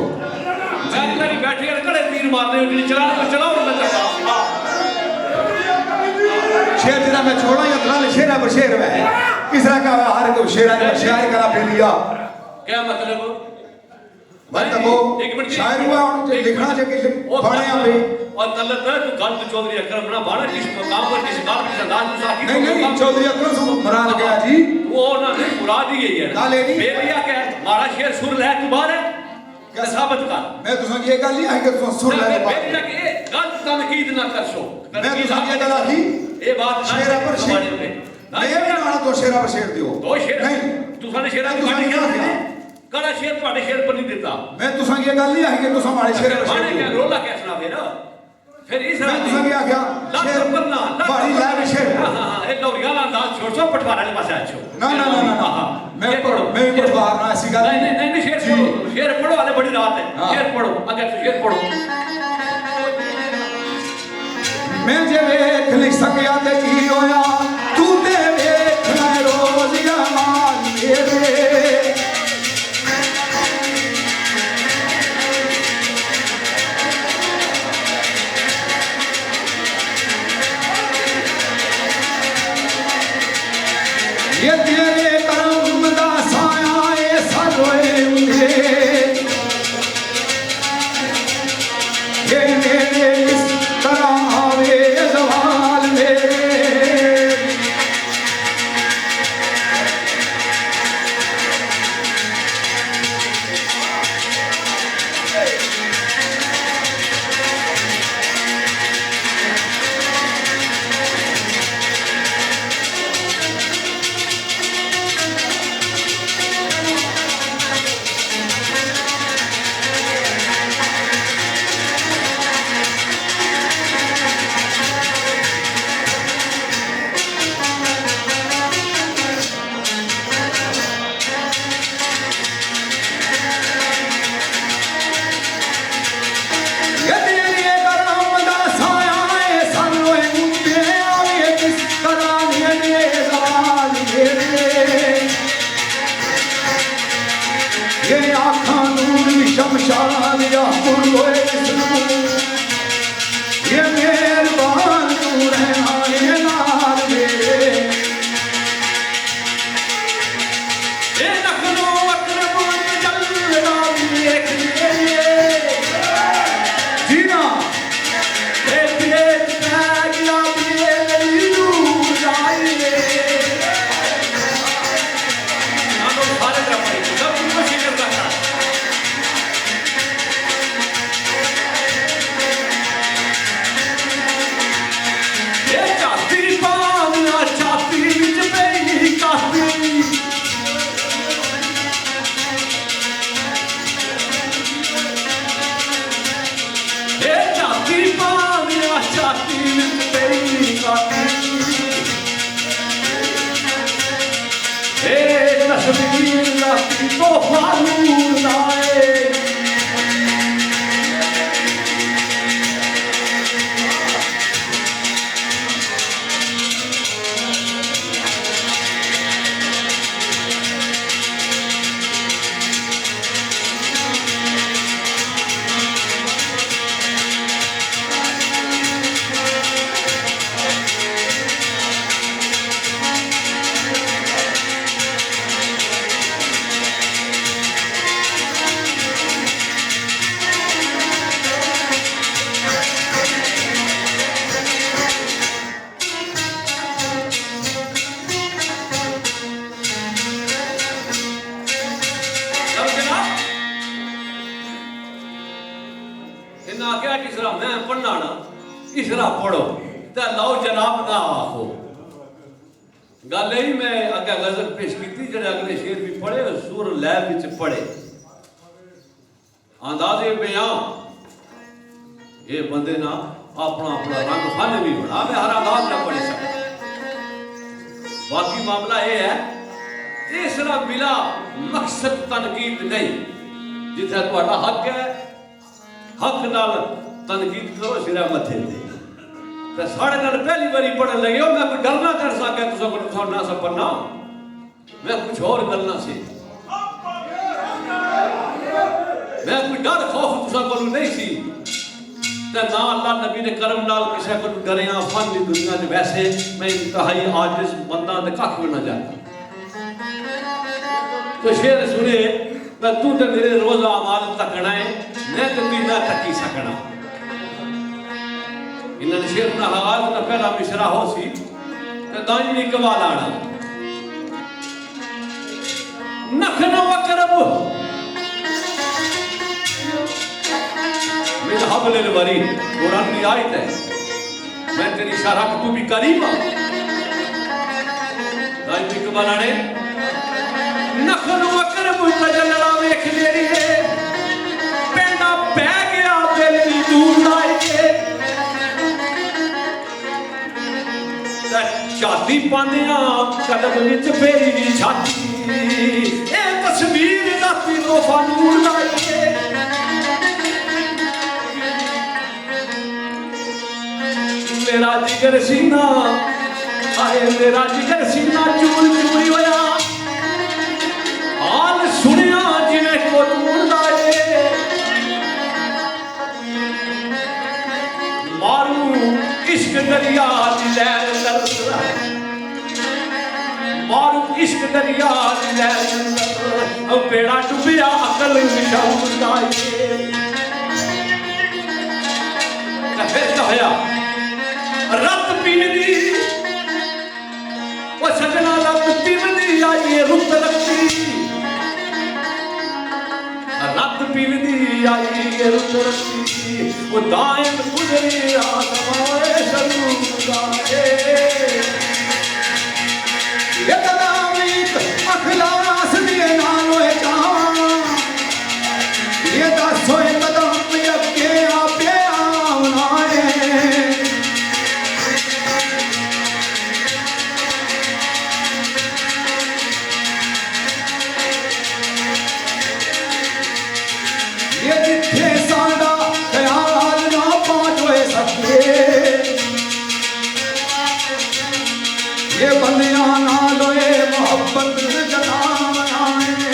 मेरी बैठी है कड़े तीर मारने हो चलाओ मैं चला शेर तेरा मैं छोड़ा या तला शेरा पर शेर है किस तरह का हर को शेरा का शायर करा पे लिया क्या मतलब भाई तको शायर हुआ उन्हें लिखना चाहिए पढ़े पे और तलत है तू गल चौधरी अकरम ना बाड़ा किस मकाम पर किस बात किस अंदाज में साकी नहीं चौधरी अकरम से मुराद गया जी वो ना मुराद ही यही है गाले नहीं बेबिया क्या मारा शेर सुर ले तू बाहर है क्या साबित कर मैं तुसा ये गल नहीं है कि तुसा सुर ले बात बेबिया के गल तनकीद ना कर सो मैं तुसा ये गल आखी ये बात शेरा पर शेर मैं ये भी ना तो शेरा पर शेर दियो दो शेर नहीं तुसा ने शेरा की बात क्या कड़ा शेर तुम्हारे शेर पर नहीं देता मैं तुसा ये गल नहीं है कि तुसा हमारे शेर पर शेर क्या रोला क्या सुना फिर इस मैं तुसा क्या क्या शेर पर ना बाड़ी ला भी शेर हां ए लौरिया ला अंदाज छोड़ सो पटवार वाले पास आछो ना मैं पटवार ना ऐसी गल नहीं शेर पढ़ो वाले बड़ी रात है शेर पढ़ो अगर शेर पढ़ो मैं जे वेख नहीं सकिया ते की होया तू ते वेख ना रोज जमान मेरे ये तेरे करम दा साया ए सरोए मुझे ये मेरे इस तरह आवे जवाल मेरे शमशान या पुरवे ये मेहरबान तू रहना ये नाल मेरे ए नखनो अकरम जलना देख जीना ए पेट गया मेरी दूर जाए नानो सारे तरफ सब कुछ शेर करता तोहफा नूर दा है। इसरा मैं पढ़ना ना इसरा पढ़ो तो लाओ जनाब ना आखो गल यही मैं अगर गजल पेश की जड़े अगले शेर भी पढ़े सुर लैब विच पढ़े अंदाजे बयां ये बंदे ना अपना अपना रंग फन भी बना मैं हर अंदाज ना पढ़ सकता। बाकी मामला ये है इसरा बिला मकसद तनकीद नहीं जिथे तुम्हारा हक है हक नाल तनकीद करो सिरा मथे ते साढ़े नाल पहली बारी पढ़न लगे हो मैं कोई गल ना कर सके तुसा को ना सपना मैं कुछ और गलना सी मैं कोई डर खौफ तुसा को नहीं सी ते ना अल्लाह नबी ने करम नाल किसे को डरिया फन दी दुनिया में वैसे मैं इंतहाई आजिज बंदा ते कख भी ना जाता। तो शेर सुने मैं तू ते मेरे रोजा अमाल तकना है मैं तो तुझा तकी सकना। इन्होंने शेर ना आगाज ना पहला मिसरा हो सी ते दाई कवाल आना नखन वकरब मिन हबलिल वरीद कुरान की आयत है मैं तेरी शरह तू भी करीब दाई कवाल आने नखन वकरब तजल्ला वेख मेरी पेंडा पै गया दिल दी दूर लाए छाती पानिया कदम विच फेरी छाती ए तस्वीर राती तोहफा नूर लाए मेरा जिगर सीना आए मेरा जिगर सीना चूर चूरी होया हाल सुनिया जिन्हें को नूर लाए मारू इश्क दरिया दी लहर अंदर मारू इश्क दरिया दी लहर अंदर अब बेड़ा डूबिया अकल विशाल लाए फिर क्या होया रत पीनी वो सजना रत पीनी आई रुत रखी रत पीनी आई रुत रखी वो दायम गुजरी आसमाए शरूदाए ये तनावीत अखलास दिए नालोए कहाँ ये दसोए कदम यके आपे आवनाए ये जिथे साडा ख्याल ना पहुंचे सके ये बंदियां ना लोए मोहब्बत जताए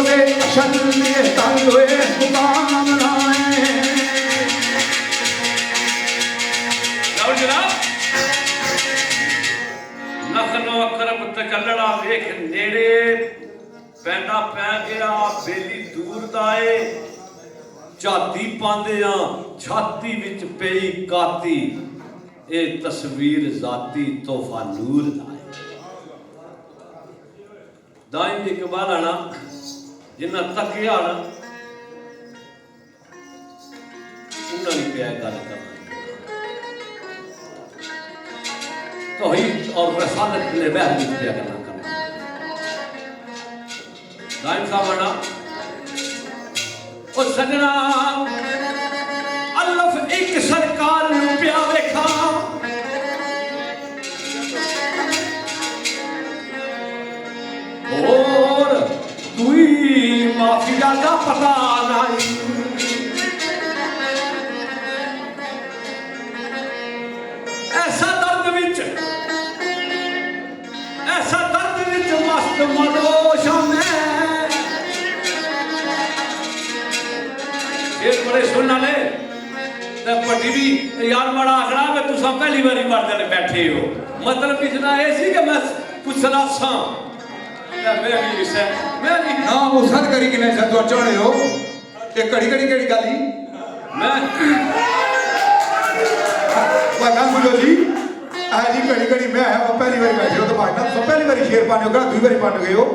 दे शरण में तंग हुए मुकाम बनाए। और जनाब नखनो करब तकलड़ा वेख नेड़े पैंदा पै गया बेली दूर दाए झाती पांदे आ छाती विच पई काती ए तस्वीर जाती तोहफा नूर दाए। दाई इकबाल आना जिन्ना तकिया ना उन्ना नहीं पिया गल करना तौहीद और रसालत ने बहर की पिया करना दाई साहब आना ओ सजना अल्लफ एक सरकार नू पिया वेखा और तुई माफिया का पता नहीं ऐसा दर्द विच मस्त मनोशा में एक बड़े सुनना ले पट्टी भी यार बड़ा आखड़ा मैं तुसा पहली बारी मर्द बैठे हो मतलब इतना ऐसी कि मैं कुछ सलासा ना मुसद करी कि नहीं सद चढ़े हो ये कड़ी कड़ी केड़ी गाली मैं वाला बोलो जी आ जी कड़ी कड़ी मैं है वो पहली बारी बैठे हो तो मारना तो पहली बारी शेर पाने हो दूसरी बारी पाने गए हो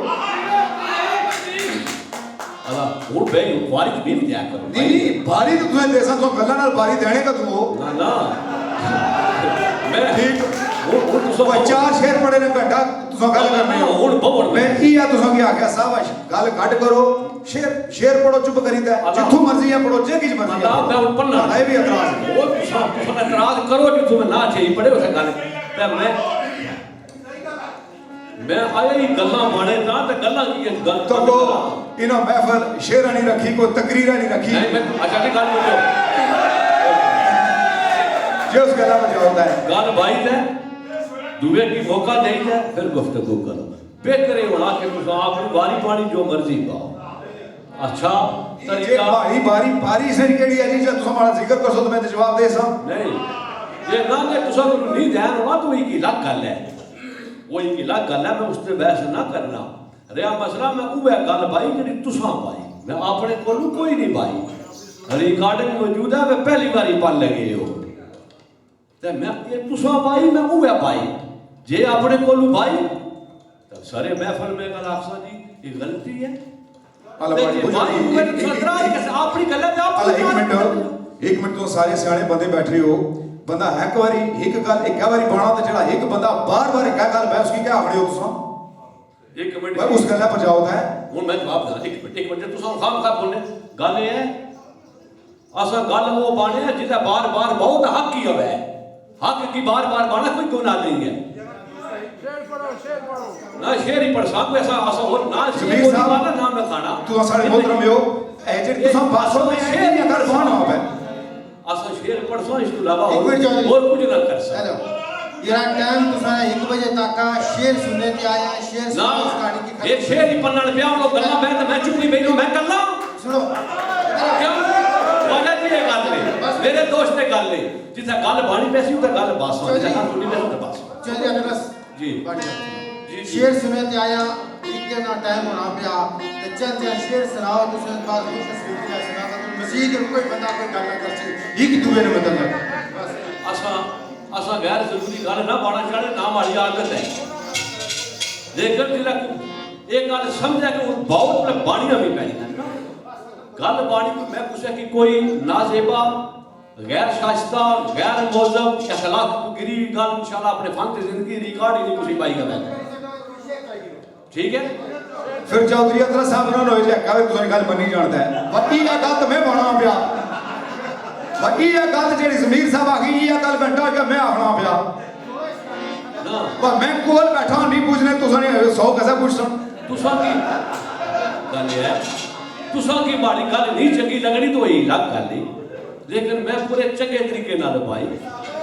अला वो भाई बारी की नहीं दिया करो नहीं बारी तो तुम्हें देसा तो गल्ला नाल बारी देने का तू हो ना मैं ठीक वो तुसा वो चार शेर पड़े ने घंटा तुसा गल करने हो हुन बहुड़ मैं ई या तुसा की आख्या साहब गल घट करो शेर पढ़ो चुप करीदा जिथों मर्जी है पढ़ो जे किछ मर्जी है मैं ऊपर ना है भी एतराज वो तुसा एतराज करो जो तुम्हें ना चाहिए पड़े उसे गल ते मैं आया ही गल्ला माने ना ते गल्ला की गल तो को इना महफिल शेरानी रखी को तकरीरा नहीं रखी नहीं मैं अच्छा की गल बोलो जो उस गला में होता है गल भाई है दुए की मौका नहीं है फिर गुफ्तगू करो बेहतर होना कि तुम अपनी बारी पानी जो मर्जी पाओ अच्छा ये तरीका बारी बारी से केड़ी है जी जब तुम हमारा जिक्र करसो तो मैं तो जवाब दे सा नहीं ये ना कि तुसा को नहीं ध्यान होना तो एक अलग गल है वो एक अलग गल है मैं उससे बहस ना करना रहा मसला मैं उवे गल भाई जेडी तुसा पाई मैं अपने कोलू कोई नहीं पाई रिकॉर्डिंग मौजूद है मैं पहली बारी पढ़ लगे हो ते मैं ये तुसा पाई मैं उवे पाई जे अपने कोलू भाई तो सारे महफिल में गल आखसा जी ये गलती है एक मिनट तो सारे सियाने बंदे बैठे हो बंदा एक बारी एक गल एक बारी बाणा तो जेड़ा एक बंदा बार-बार एक गल मैं उसकी क्या आवड़े हो तुसा एक मिनट मैं उस गल पर जाओ है हुन मैं जवाब दे एक मिनट तुसा खाम खा बोलने गल ये है असा गल वो बाणे है जिदा बार-बार बहुत हक ही होवे हक की बार-बार बाणा कोई गुनाह नहीं है ना शेर ही पढ़ सकते ऐसा ऐसा और ना जमीर साहब नाम में खाना तू सारे मोहतरम हो एजेंट तुसा बासो में शेर या कर कौन हो है ऐसा शेर पढ़ सो इसके अलावा एक मिनट चौधरी। और कुछ ना कर सकते हेलो यार टाइम तुसा 1 बजे तक का शेर सुनने के आया शेर ना सुनो उस कहानी की एक शेर ही पढ़ना पे हम लोग गल्ला मैं चुप नहीं बैठो मैं कर ला सुनो क्यों वजह की गल नहीं मेरे दोस्त ने गल नहीं जिथे गल बाणी पैसी उधर गल बास हो जहां सुनी पैसी उधर बास चल जा बस जी जी शेर सुने ते आया एक ना टाइम होना पिया ते चल जा शेर सुनाओ तुसे बाद कुछ तस्वीर की सुना तो मजीद कोई बंदा कोई गल ना कर सी एक दूसरे ने बदल बस असा गैर जरूरी गल ना बाणा चढ़े ना माड़ी आदत है लेकिन जिला एक गल समझा कि बहुत बड़े बाणियां भी पैनी गल बाणी को मैं पूछा कि कोई नाजेबा गैर शाइस्ता गैर मौजब अखलाक को गिरी गल इंशाल्लाह अपने फन की जिंदगी रिकॉर्ड ही नहीं कुछ पाई कर ठीक है फिर चौधरी अतरा साहब ना होए जे कावे तुसा गल मन्नी जानदा है वकी या गल तो मैं बाणा पिया वकी या गल जेडी जमीर साहब आखी या गल घंटा के मैं आखना पिया ना पर मैं कोल बैठा नहीं पूछने तुसा ने 100 कैसे पूछता तुसा की गल है तुसा की माड़ी गल नहीं चंगी लगनी तो वही लग गल नहीं लेकिन मैं पूरे चंगे तरीके नाल भाई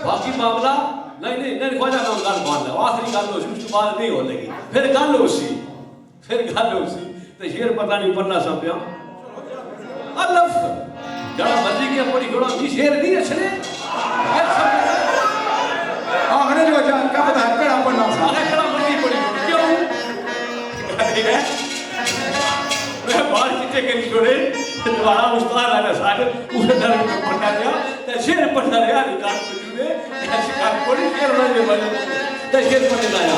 बाकी मामला नहीं ख्वाजा मैं गल मान लो आखिरी गल हो उसके बाद नहीं हो लगी फिर गल हो सी तो शेर पता नहीं पढ़ना सा पिया अलफ जरा मर्जी के पढ़ी छोड़ा जी शेर नहीं असले आखने जो जान का पता है कड़ा पढ़ना सा कड़ा मर्जी पढ़ी क्यों मैं बाहर चिट्टे के छोड़े दोबारा उस्ताद आया सारे उसे दर में पढ़ना गया तो शेर पढ़ना गया निकाल में शिकार पढ़ी शेर वाले बने तो शेर पढ़ना आया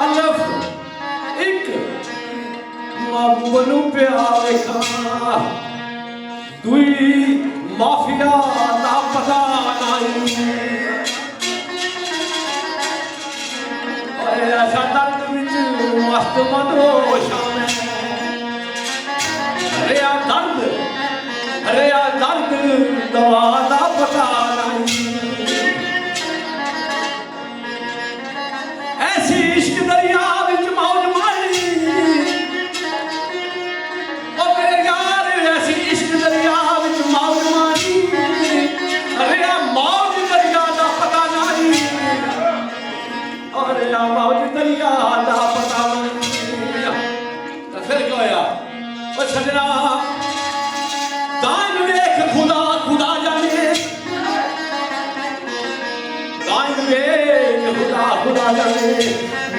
अलफ एक माबूबनु पे आवेखा दुई माफिया ना पता नहीं और ऐसा दर्द विच मस्त मदहोश अरे आ दर्द दवा ना पता नहीं ऐसी इश्क दरिया विच मौज मारी ओ मेरे यार ऐसी इश्क दरिया विच मौज मारी अरे आ मौज दरिया दा पता नहीं अरे आ मौज दरिया दा पता नहीं तो फिर क्या होया ओ सजना दान देख खुदा खुदा जाने दान देख खुदा खुदा जाने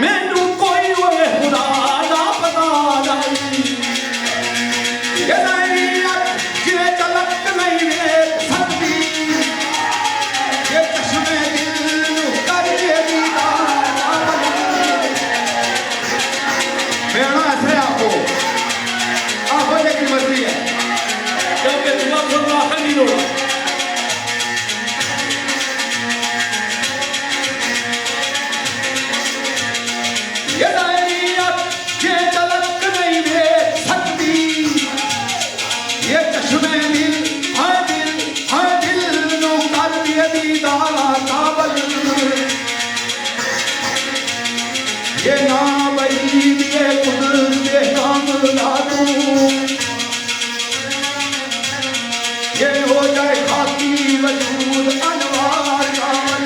मैनू कोई होए खुदा दा पता नहीं ये नहीं जिवे चलक नहीं वे सकती ये चश्मे दिल नू कर के दीदार बेना ऐसे आपको की मर्जी है क्योंकि तुम्हारा सुनना नहीं होगा ये दायरियत ये तलक नहीं दे सकती ये चश्मे दिल नो कर दिए दीदार काबल ये ना बई दिए कुदरत के काम लादू ये हो जाए खाकी वजूद अनवार काबल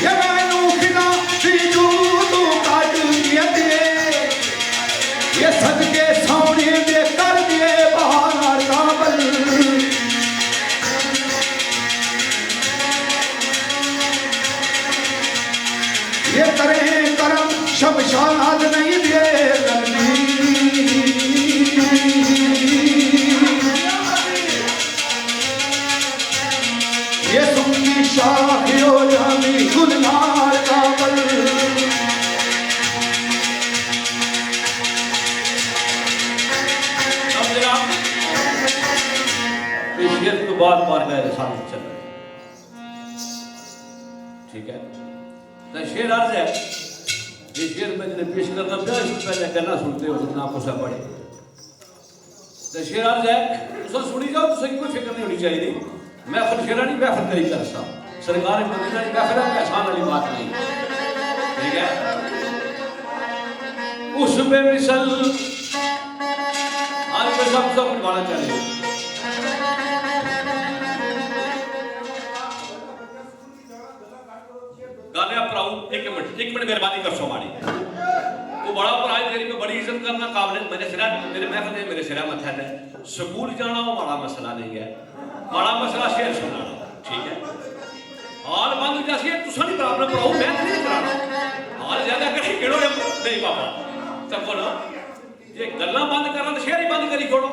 ये मैनू बिना सीजू तू काट दिए दे ये सदके सोने दे कर दिए बाहर काबल ये करें करम शमशाद नहीं दे ये सुनगी शाख हो जामी गुलनार काबल अब जनाब इस शेर के बाद मार गए साल चल रहे ठीक है तो शेर अर्ज है ये शेर में जिन्हें पेश करना पिया इससे पहले कहना सुनते हो जितना आपको सब पड़े तो शेर अर्ज है उसको सुनी जाओ तो सही कोई फिक्र नहीं होनी चाहिए महफिल शेरा नहीं महफिल करी कर सा सरकार मदीना की महफिल है आसान वाली बात नहीं ठीक है उस बेमिसल आज मैं सब बनवाना चाहिए गाने आप राहू एक मिनट मेहरबानी कर सो हमारी तो बड़ा पर आज तेरी में बड़ी इज्जत करना काबिल मेरे सिरा मेरे महफिल है मेरे सिरा मथा है स्कूल जाना वो बड़ा मसला नहीं है बड़ा मसला शेर सुनाना ठीक है हाल बंद जैसे तुसा नहीं प्रॉब्लम पढ़ाओ मैं नहीं कराना हाल ज्यादा कहीं केड़ो नहीं बाबा तब ना ये गल्ला बंद करना तो शेर ही बंद करी छोड़ो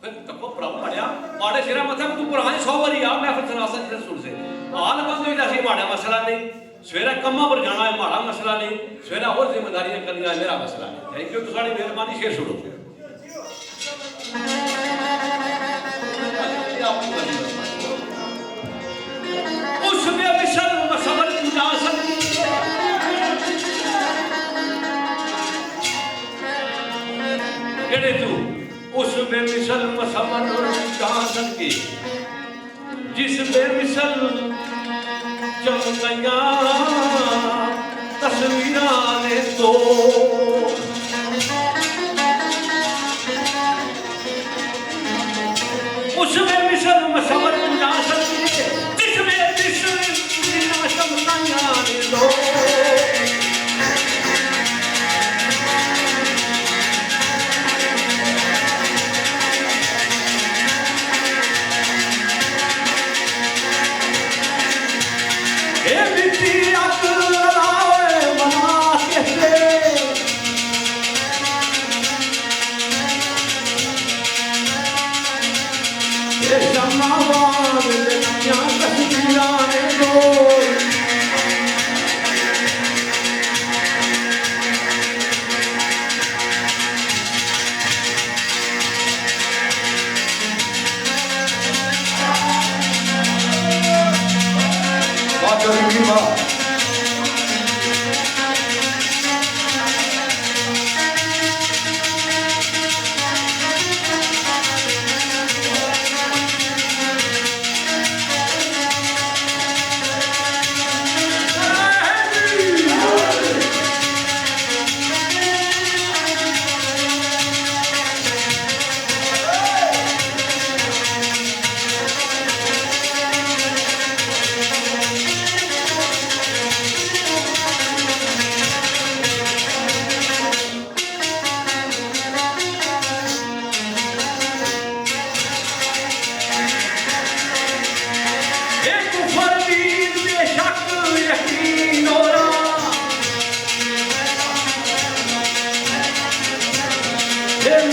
फिर तब पढ़ाओ पढ़िया माड़े सिरा मथा तू पुराने 100 बारी आ मैं फिर सुना सकता सुन से हाल बंद हो जैसे माड़ा मसला नहीं सवेरा कम्मा पर जाना है माड़ा मसला नहीं सवेरा और जिम्मेदारियां करनी है मेरा मसला नहीं थैंक यू तुम्हारी मेहरबानी शेर सुनो उसमें मिसल मसबर पूजा सकती केड़े तू उसमें मिसल मसबर पूजा सकती जिसमें मिसल चमकैया तस्वीरां ने तो उसमें मिसल मसबर पूजा सकती जिसमें चमकैया ने तो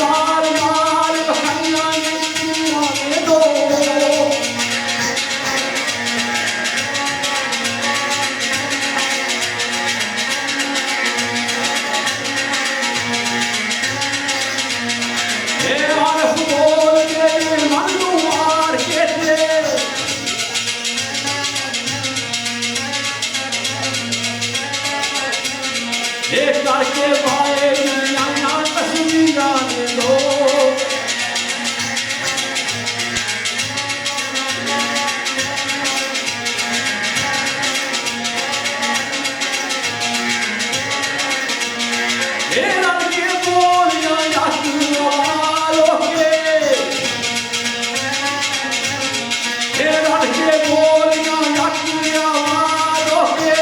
मार मार बखनिया ने दो करके भाई दुनिया तस्वीरां दो ये रंग के बोलियां यात्रियों के ये रंग के बोलियां यात्रियों के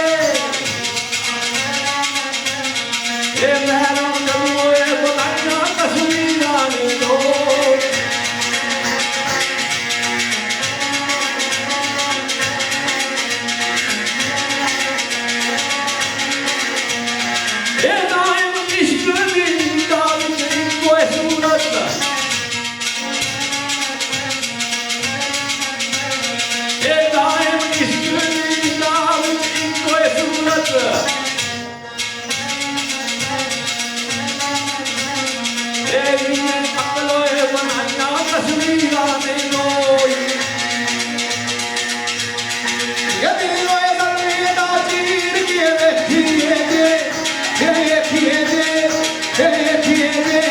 ये मेरा जलोए बनाया तस्वीरां दो ये नाम इश्क दी दाल दी कोई सूरत ये नाम इश्क दी दाल दी कोई सूरत अकलोए बनाया तस्वीरां दो ये दिलोए दरवेदा चीर के देखिए जे देखिए जे देखिए जे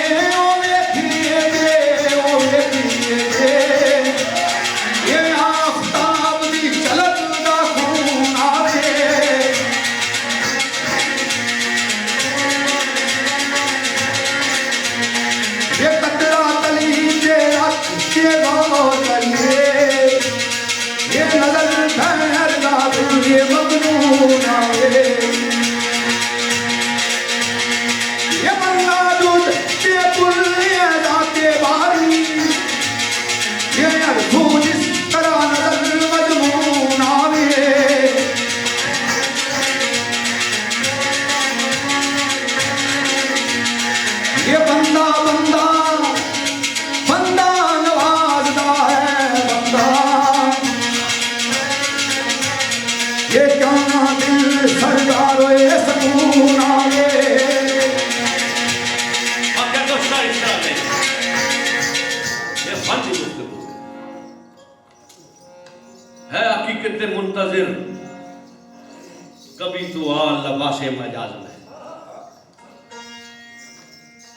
ओ देखिए जे ये आफताब दी झलक दा खून आवे ये कतरा तली जे अख के गो तलिए ये नजर ठहर दा ये मगनून आवे ये बंदा दूध के पुलिया जाते बारी ये अरधू जिस तरह नजर मजमून आवे ये बंदा बंदा बंदा नवाजदा है बंदा ये क्या दिल सरदार ये सकून आवे अब क्या दोस्त इस तरह में ये फन की गुफ्तगू है हकीकत मुंतजिर कभी तो आ लबासे मजाज में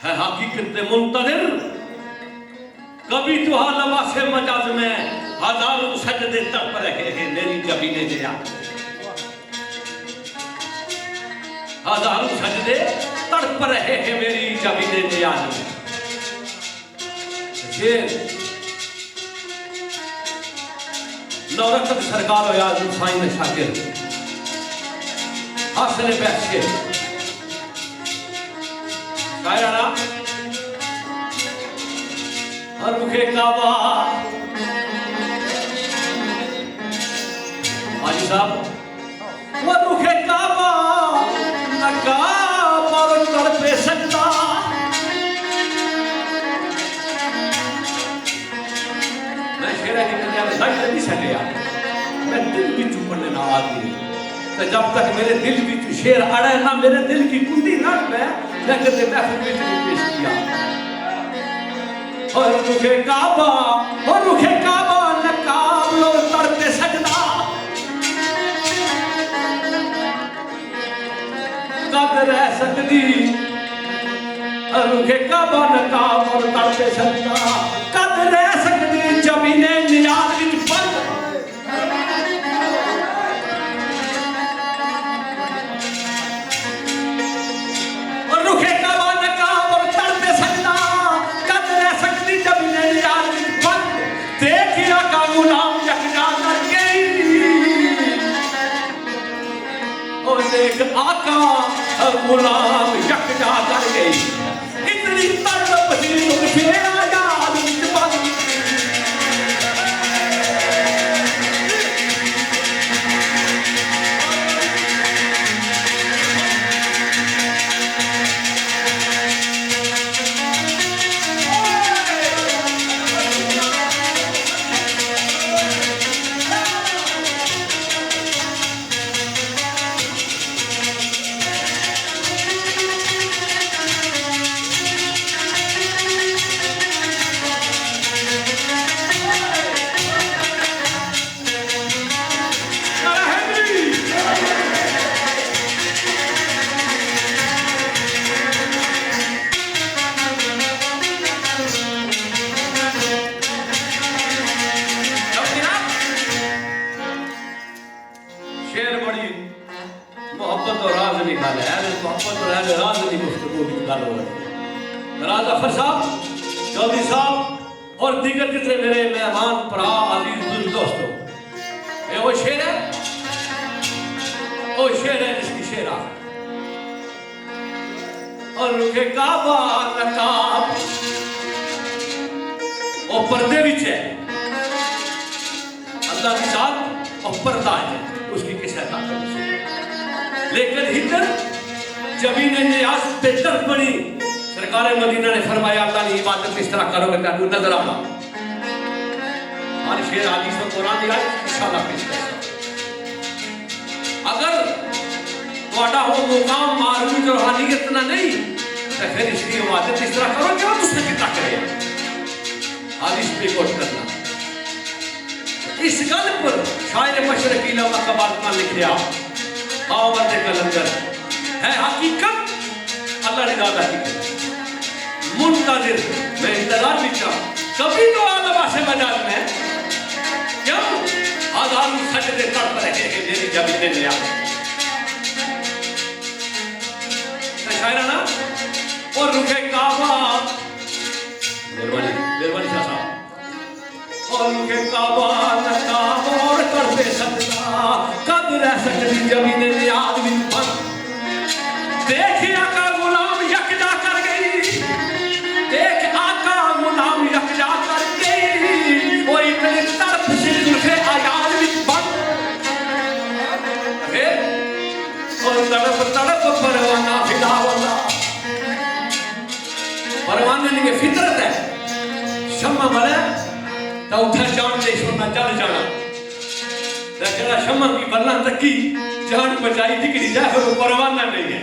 है हकीकत मुंतजिर कभी तो आ लबासे मजाज में हजारों सजदे तड़प रहे हैं मेरी जबीने दिया हजारों सजदे तड़प रहे हैं मेरी जबीने दिया शेर नौरत सरकार हो यार साईं शाकिर हासिल बैठे शायराना हर मुखे काबा हाजी साहब वो मुखे काबा नकाब और तड़पे सकता मैं शेरा की कन्या में दर्द नहीं सके यार मैं दिल भी चुप करने ना आती तो जब तक मेरे दिल भी शेर अड़े ना मेरे दिल की कुंडी ना मैं कहते महफिल में पेश किया और रुखे काबा नकाब लो तड़पे सजदा कद रह सकती और रुखे काबा नकाब और तड़पे सजदा कद रह सकती जमीने नियाज विच बंद रुखे काबा नकाब और तड़पे सजदा कद रह सकती जमीने नियाज विच बंद देखिया का गुलाम यकजा कर गई और देख आका गुलाम यकजा कर गई इतनी तड़प थी उसे आजाद विच बंद गल हो रही है। राजा जफर साहब, चौधरी साहब और दीगर जितने मेरे मेहमान भरा अजीज बुजुर्ग दोस्तों, ये वो शेर है, वो शेर है जिसकी शेरा और रुके काबा नकाब वो पर्दे विच है, अल्लाह की जात और पर्दा है उसकी किस ताकत से। लेकिन हिंदर जमीन नियाज बेहतर बनी, सरकार मदीना ने फरमाया अल्लाह की इबादत इस तरह करोगे ताकि नजर आना। हर शेर हदीस में कुरान दिया इंशाअल्लाह पेश करेंगे। अगर तुम्हारा वो मुकाम मारूफ रूहानियत ना नहीं तो फिर इसकी इबादत इस तरह करो क्यों तुझसे कितना करे। हदीस पे गौर करना। इस गल पर शायर मशरकी लवा कबाल लिखा आवत कलंदर है हकीकत अल्लाह ने दादा की मुंतजिर मैं इंतजार भी चाह कभी तो आलमा से मजाज में क्यों हजारों सजदे तड़प रहे हैं मेरी जमीन ने आ शायराना और रुके काबा मेहरबानी शाह साहब और रुके काबा नकाब और करते सजदा कब रह सकती जमीन ने आदमी पर देख आका गुलाम यकजा कर गई, देख आका गुलाम यकजा कर गई वो इतनी तड़प से उठे आयाज भी बन और तड़प तड़प परवाना फिदा वाला परवाने की फितरत है शम्मा बने तो उठा जान ले सोना चल जाना जरा शम्मा की बल्ला तकी जान बचाई दिखरी जाए फिर परवाना नहीं है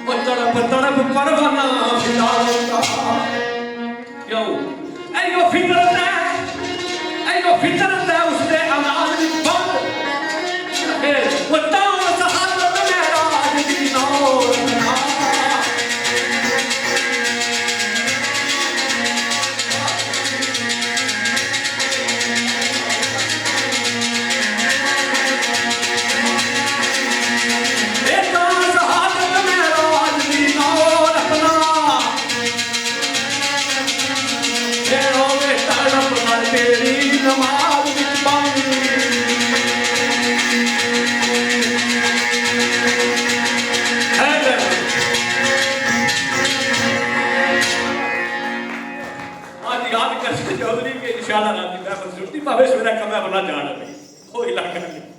वो तड़प तड़प परवाना फिदा होता क्यों ऐयो फितरत है उसने अनाज भी बंद फिर वो ताव सहादत मेराज दी नौर चौधरी के इंशाअल्लाह रात मैं सुनती भावे सवेरा कमा बना जाना कोई इलाका नहीं।